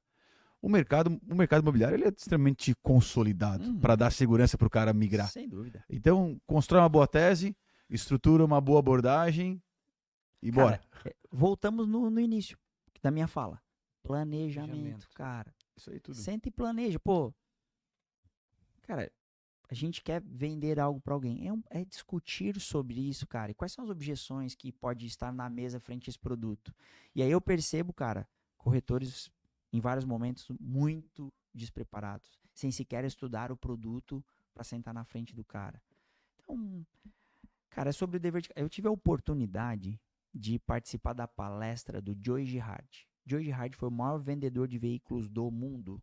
O mercado imobiliário ele é extremamente consolidado para dar segurança para o cara migrar. Sem dúvida. Então, constrói uma boa tese, estrutura uma boa abordagem e bora. Voltamos no início da minha fala. Planejamento, cara. Isso aí tudo. Senta e planeja. Pô, cara, a gente quer vender algo para alguém. É discutir sobre isso, cara. E quais são as objeções que pode estar na mesa frente a esse produto? E aí eu percebo, cara, corretores em vários momentos muito despreparados, sem sequer estudar o produto para sentar na frente do cara. Então, cara, é sobre o dever de... Eu tive a oportunidade de participar da palestra do Joe Girardi. Joe Girardi foi o maior vendedor de veículos do mundo.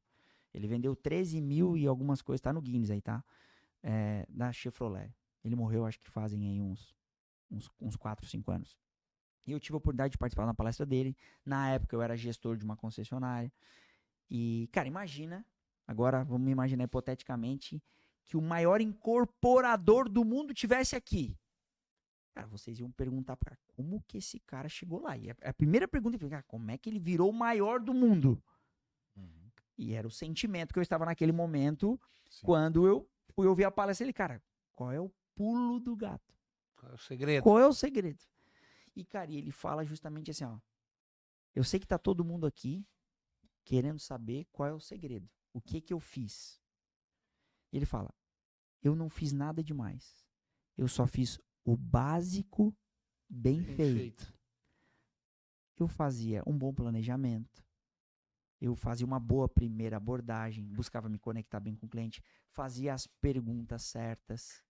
Ele vendeu 13 mil e algumas coisas, tá no Guinness aí, tá? Da Chevrolet. Ele morreu, acho que fazem aí uns 4, 5 anos. E eu tive a oportunidade de participar da palestra dele. Na época eu era gestor de uma concessionária. E, cara, imagina, agora vamos imaginar hipoteticamente, que o maior incorporador do mundo tivesse aqui. Cara, vocês iam perguntar pra como que esse cara chegou lá? E a primeira pergunta foi, cara, como é que ele virou o maior do mundo? E era o sentimento que eu estava naquele momento, quando eu fui ouvir a palestra. Ele, cara, qual é o pulo do gato? Qual é o segredo? Qual é o segredo? E, cara, ele fala justamente assim, ó. Eu sei que tá todo mundo aqui querendo saber qual é o segredo. O que que eu fiz? E ele fala, eu não fiz nada demais. Eu só fiz o básico bem feito. Eu fazia um bom planejamento. Eu fazia uma boa primeira abordagem, buscava me conectar bem com o cliente, fazia as perguntas certas,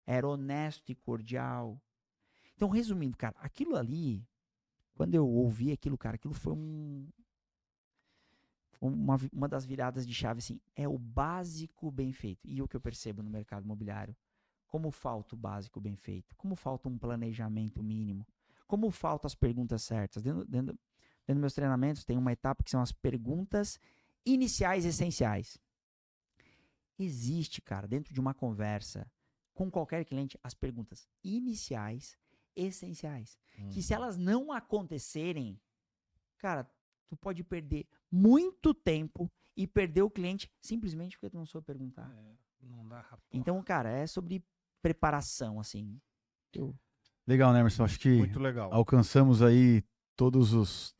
era honesto e cordial. Então, resumindo, cara, aquilo ali, quando eu ouvi aquilo, cara, aquilo foi uma das viradas de chave, assim, é o básico bem feito. E o que eu percebo no mercado imobiliário, como falta o básico bem feito, como falta um planejamento mínimo, como faltam as perguntas certas. Dentro dos meus treinamentos tem uma etapa que são as perguntas iniciais essenciais. Existe, cara, dentro de uma conversa com qualquer cliente, as perguntas iniciais essenciais. Que se elas não acontecerem, cara, tu pode perder muito tempo e perder o cliente simplesmente porque tu não soube perguntar. Não dá rapaz. Então, cara, é sobre preparação, assim. Legal, né, Emerson? Acho que Muito legal. alcançamos aí todos os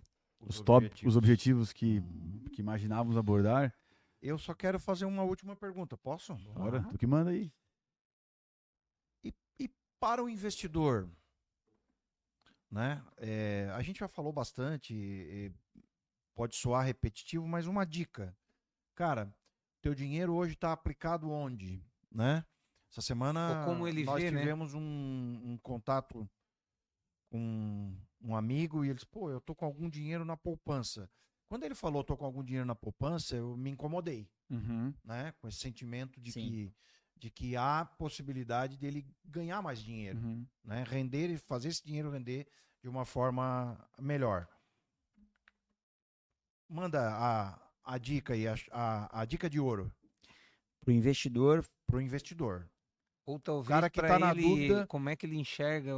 objetivos que Uhum. imaginávamos abordar. Eu só quero fazer uma última pergunta, posso? Bora, tu que manda aí. E para o investidor, né? A gente já falou bastante, pode soar repetitivo, mas uma dica. Cara, teu dinheiro hoje está aplicado onde? Né? Essa semana Ou como ele nós vê, né? tivemos um contato com um amigo e ele disse, pô, eu tô com algum dinheiro na poupança. Quando ele falou, tô com algum dinheiro na poupança, eu me incomodei, né? Com esse sentimento de que há possibilidade dele ganhar mais dinheiro, né? Render e fazer esse dinheiro render de uma forma melhor. Manda a dica aí, a dica de ouro Pro investidor, pro investidor. Ou talvez cara que pra tá na ele, dúvida- como é que ele enxerga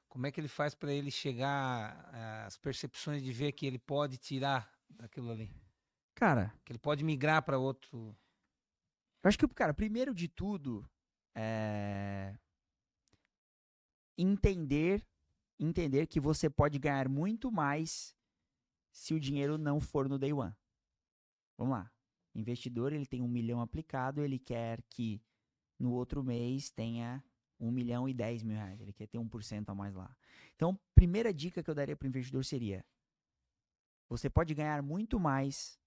como é que ele faz para ele chegar às percepções de ver que ele pode tirar daquilo ali, cara, que ele pode migrar para outro. eu acho que, cara, primeiro de tudo, entender que você pode ganhar muito mais se o dinheiro não for no day one. Vamos lá. Investidor, ele tem 1 milhão aplicado, ele quer que no outro mês tenha 1 milhão e 10 mil reais. Ele quer ter 1% a mais lá. Então, primeira dica que eu daria para o investidor seria: você pode ganhar muito mais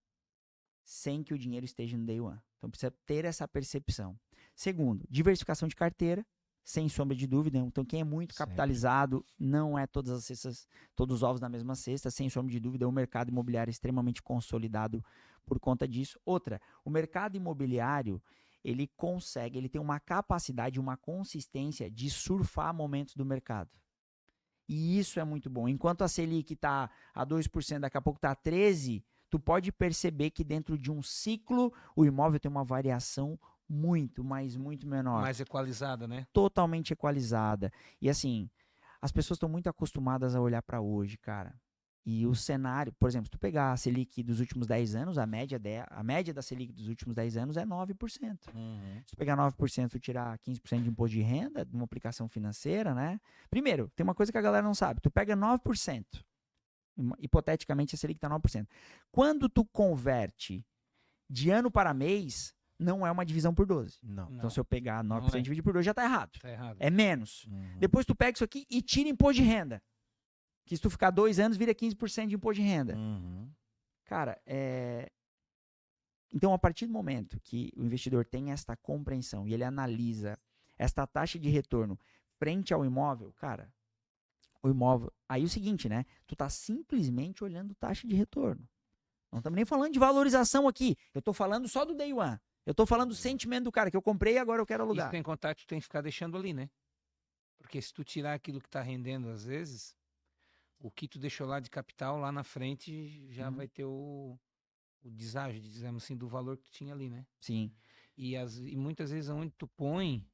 sem que o dinheiro esteja no day one. Então, precisa ter essa percepção. Segundo, diversificação de carteira, sem sombra de dúvida. Então, quem é muito capitalizado, não é todas as cestas, todos os ovos na mesma cesta, sem sombra de dúvida. O mercado imobiliário é extremamente consolidado por conta disso. Outra, o mercado imobiliário, ele tem uma capacidade, uma consistência de surfar momentos do mercado. E isso é muito bom. Enquanto a Selic está a 2%, daqui a pouco está a 13%, tu pode perceber que dentro de um ciclo, o imóvel tem uma variação muito, mas muito menor. Mais equalizada, né? Totalmente equalizada. E assim, as pessoas estão muito acostumadas a olhar para hoje, cara. E o cenário, por exemplo, se tu pegar a Selic dos últimos 10 anos, a média da Selic dos últimos 10 anos é 9%. Se tu pegar 9% e tirar 15% de imposto de renda, de uma aplicação financeira, né? Primeiro, tem uma coisa que a galera não sabe. Tu pega 9%, Hipoteticamente, a Selic está 9%. Quando tu converte de ano para mês, não é uma divisão por 12. Não. Então, se eu pegar 9% Não é. e dividir por 12, já está errado. Tá errado. É menos. Depois tu pega isso aqui e tira imposto de renda. Que se tu ficar 2 anos, vira 15% de imposto de renda. Cara, então, a partir do momento que o investidor tem esta compreensão e ele analisa esta taxa de retorno frente ao imóvel, cara, o imóvel... Aí o seguinte, né? Tu tá simplesmente olhando taxa de retorno. Não estamos nem falando de valorização aqui. Eu tô falando só do day one. Eu tô falando do sentimento do cara, que eu comprei e agora eu quero alugar. Isso tem contar que tu tem que ficar deixando ali, né? Porque se tu tirar aquilo que tá rendendo, às vezes, o que tu deixou lá de capital, lá na frente, já vai ter o deságio, dizemos assim, do valor que tu tinha ali, né? Sim. E muitas vezes onde tu põe,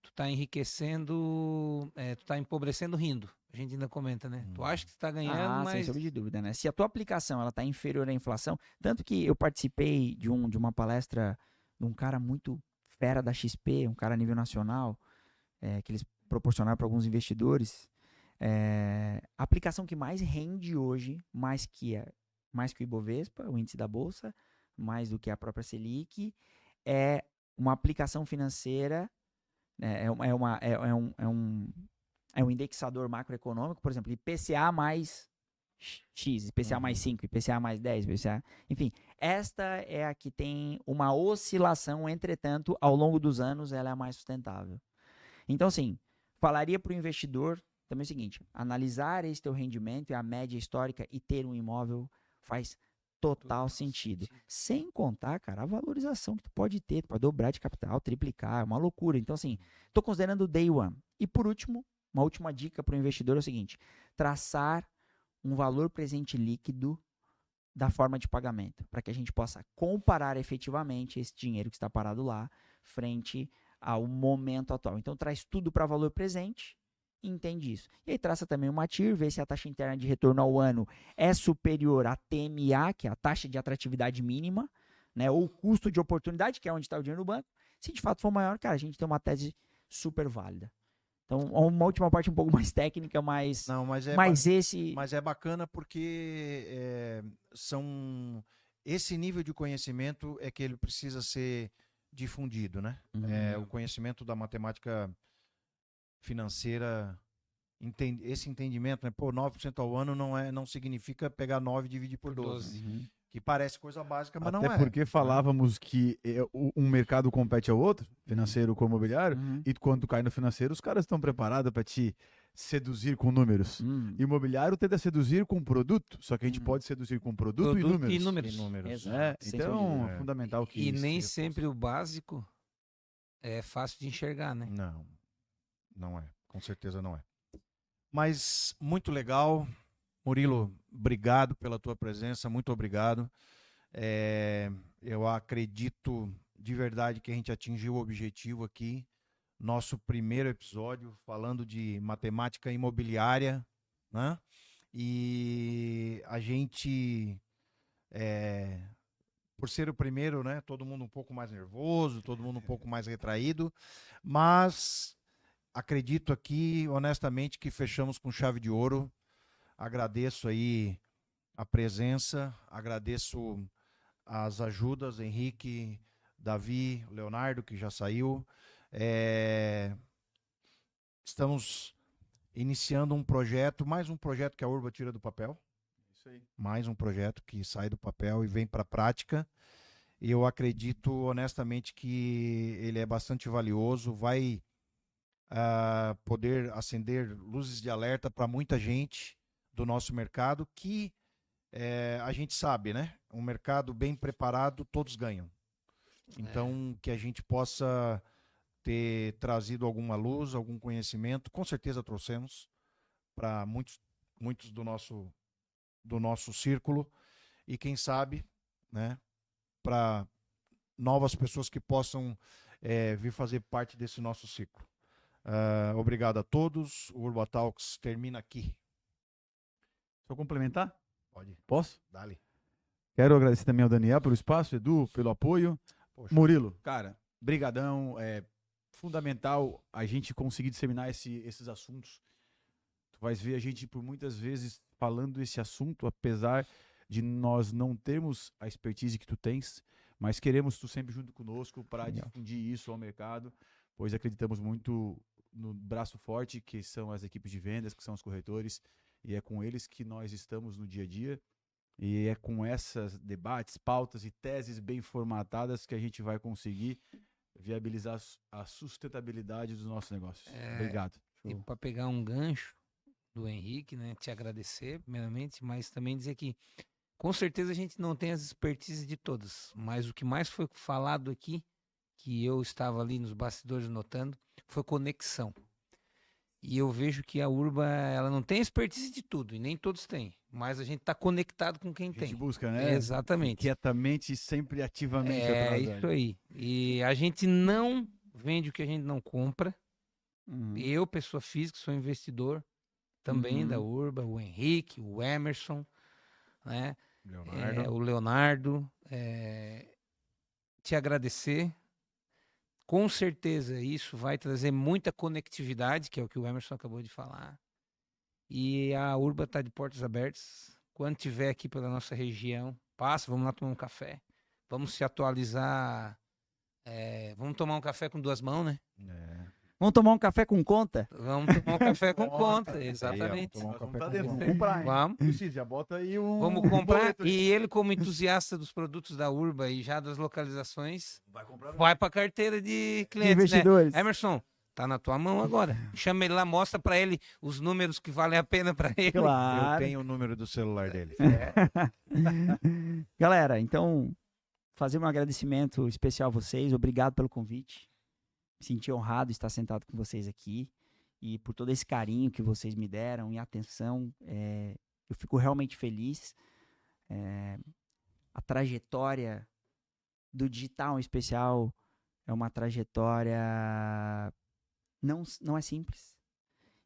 tu tá enriquecendo, tu tá empobrecendo rindo. A gente ainda comenta, né? Tu acha que tu tá ganhando, Sem mas... sombra de dúvida, né? Se a tua aplicação ela tá inferior à inflação, tanto que eu participei de uma palestra de um cara muito fera da XP, um cara a nível nacional, que eles proporcionaram para alguns investidores. A aplicação que mais rende hoje, mais que o Ibovespa, o índice da Bolsa, mais do que a própria Selic, é uma aplicação financeira, né? É um indexador macroeconômico, por exemplo, IPCA mais X, IPCA mais 5, IPCA mais 10, IPCA... Enfim, esta é a que tem uma oscilação, entretanto, ao longo dos anos, ela é a mais sustentável. Então, assim, falaria para o investidor também o seguinte, analisar esse teu rendimento e a média histórica e ter um imóvel faz total sentido. Sem contar, cara, a valorização que tu pode ter, tu pode dobrar de capital, triplicar, é uma loucura. Então, assim, estou considerando o day one. E por último, uma última dica para o investidor é o seguinte, traçar um valor presente líquido da forma de pagamento, para que a gente possa comparar efetivamente esse dinheiro que está parado lá frente ao momento atual. Então, traz tudo para valor presente e entende isso. E aí traça também uma TIR, vê se a taxa interna de retorno ao ano é superior à TMA, que é a taxa de atratividade mínima, né, ou custo de oportunidade, que é onde está o dinheiro no banco. Se de fato for maior, cara, a gente tem uma tese super válida. Então, uma última parte um pouco mais técnica, mas é bacana porque esse nível de conhecimento é que ele precisa ser difundido, né? O conhecimento da matemática financeira, esse entendimento, né? Pô, 9% ao ano não significa pegar 9 e dividir por 12. Que parece coisa básica, mas não é. Até porque falávamos que um mercado compete ao outro, financeiro com imobiliário, e quando tu cai no financeiro, os caras estão preparados para te seduzir com números. Imobiliário tenta seduzir com produto, só que a gente pode seduzir com produto e números. Então, é fundamental que E nem sempre o básico é fácil de enxergar, né? Não é. Com certeza não é. Mas muito legal. Murilo, obrigado pela tua presença, muito obrigado. Eu acredito de verdade que a gente atingiu o objetivo aqui. Nosso primeiro episódio falando de matemática imobiliária, né? E a gente, por ser o primeiro, né? Todo mundo um pouco mais nervoso, todo mundo um pouco mais retraído, mas acredito aqui, honestamente, que fechamos com chave de ouro. Agradeço aí a presença, agradeço as ajudas, Henrique, Davi, Leonardo, que já saiu. Estamos iniciando um projeto, mais um projeto que a Urba tira do papel. Isso aí. Mais um projeto que sai do papel e vem para a prática. E eu acredito, honestamente, que ele é bastante valioso, vai poder acender luzes de alerta para muita gente do nosso mercado, que a gente sabe, né? Um mercado bem preparado, todos ganham. Então, que a gente possa ter trazido alguma luz, algum conhecimento, com certeza trouxemos para muitos do nosso círculo, e quem sabe, né, para novas pessoas que possam vir fazer parte desse nosso ciclo. Obrigado a todos. O Urba Talks termina aqui. Deixa eu complementar? Pode. Posso? Dale. Quero agradecer também ao Daniel pelo espaço, Edu, pelo apoio. Poxa. Murilo, cara, brigadão. É fundamental a gente conseguir disseminar esses assuntos. Tu vais ver a gente por muitas vezes falando esse assunto, apesar de nós não termos a expertise que tu tens, mas queremos tu sempre junto conosco para difundir isso ao mercado, pois acreditamos muito no braço forte, que são as equipes de vendas, que são os corretores, e é com eles que nós estamos no dia a dia, e é com essas debates, pautas e teses bem formatadas que a gente vai conseguir viabilizar a sustentabilidade dos nossos negócios. Obrigado. E para pegar um gancho do Henrique, né, te agradecer, primeiramente, mas também dizer que com certeza a gente não tem as expertises de todas, mas o que mais foi falado aqui, que eu estava ali nos bastidores notando, foi conexão. E eu vejo que a Urba, ela não tem expertise de tudo, e nem todos têm, mas a gente está conectado com quem A gente tem. busca, né? Exatamente. Inquietamente e sempre ativamente. É atrás, isso velho. aí. E a gente não vende o que a gente não compra. Uhum. Eu, pessoa física, sou investidor também da Urba, o Henrique, o Emerson, né? O Leonardo. Te agradecer. Com certeza isso vai trazer muita conectividade, que é o que o Emerson acabou de falar. E a Urba está de portas abertas. Quando tiver aqui pela nossa região, passa, vamos lá tomar um café. Vamos se atualizar. Vamos tomar um café com 2 mãos, né? Vamos tomar um café com conta? Vamos tomar um café com conta, exatamente. Tomar um Nós vamos café tá com dentro, conta. vamos comprar, hein? Vamos. Precisa, já bota aí um. Vamos comprar. boleto aí. E ele, como entusiasta dos produtos da Urba e já das localizações, Vai comprar. vai para a carteira de De clientes, né? investidores. Emerson, tá na tua mão agora. Chama ele lá, mostra para ele os números que valem a pena para ele. Eu Claro. tenho o número do celular dele. Galera, então, fazer um agradecimento especial a vocês. Obrigado pelo convite. Me senti honrado de estar sentado com vocês aqui. E por todo esse carinho que vocês me deram e atenção. Eu fico realmente feliz. A trajetória do digital em especial é uma trajetória não é simples.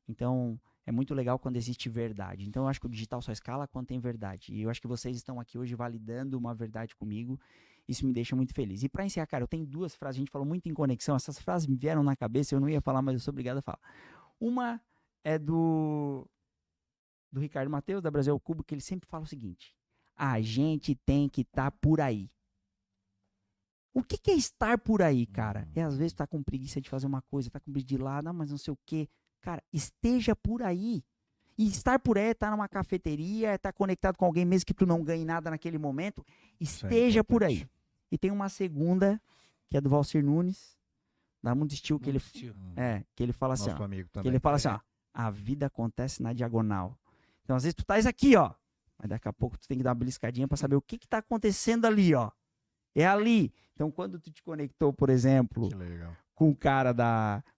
Então, é muito legal quando existe verdade. Então, eu acho que o digital só escala quando tem verdade. E eu acho que vocês estão aqui hoje validando uma verdade comigo. Isso me deixa muito feliz. E para encerrar, cara, eu tenho 2 frases. A gente falou muito em conexão. Essas frases me vieram na cabeça. Eu não ia falar, mas eu sou obrigado a falar. Uma é do Ricardo Mateus, da Brasil ao Cubo, que ele sempre fala o seguinte: a gente tem que estar por aí. O que é estar por aí, cara? Às vezes tá com preguiça de fazer uma coisa, tá com preguiça de ir lá, não, mas não sei o quê. Cara, esteja por aí. E estar por aí é estar numa cafeteria, é estar conectado com alguém, mesmo que tu não ganhe nada naquele momento. Esteja por aí. E tem uma segunda, que é do Valcir Nunes, da Mundo Estilo, que ele fala assim, Nosso ó, amigo que também. ele fala assim, ó, a vida acontece na diagonal. Então, às vezes, tu estás aqui, ó, mas daqui a pouco tu tem que dar uma beliscadinha para saber o que tá acontecendo ali, ó. É ali. Então, quando tu te conectou, por exemplo, Que legal. com o cara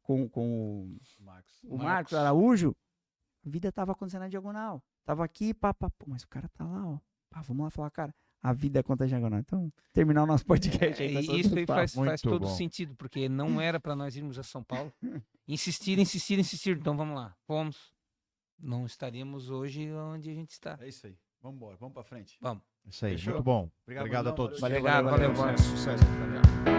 com o Marcos Araújo, a vida tava acontecendo na diagonal. Tava aqui, pô, mas o cara tá lá, ó. Pá, vamos lá falar, cara, a vida acontece na diagonal. Então, terminar o nosso podcast aí. E isso aí faz Muito todo bom. sentido, porque não era para nós irmos a São Paulo. Insistir. Então, vamos lá. Fomos. Não estaríamos hoje onde a gente está. É isso aí. Vamos embora, vamos pra frente. Vamos. Isso aí, Fechou? muito bom. Obrigado, Obrigado a Brunão. todos. Valeu. Obrigado, valeu. Sucesso. Valeu.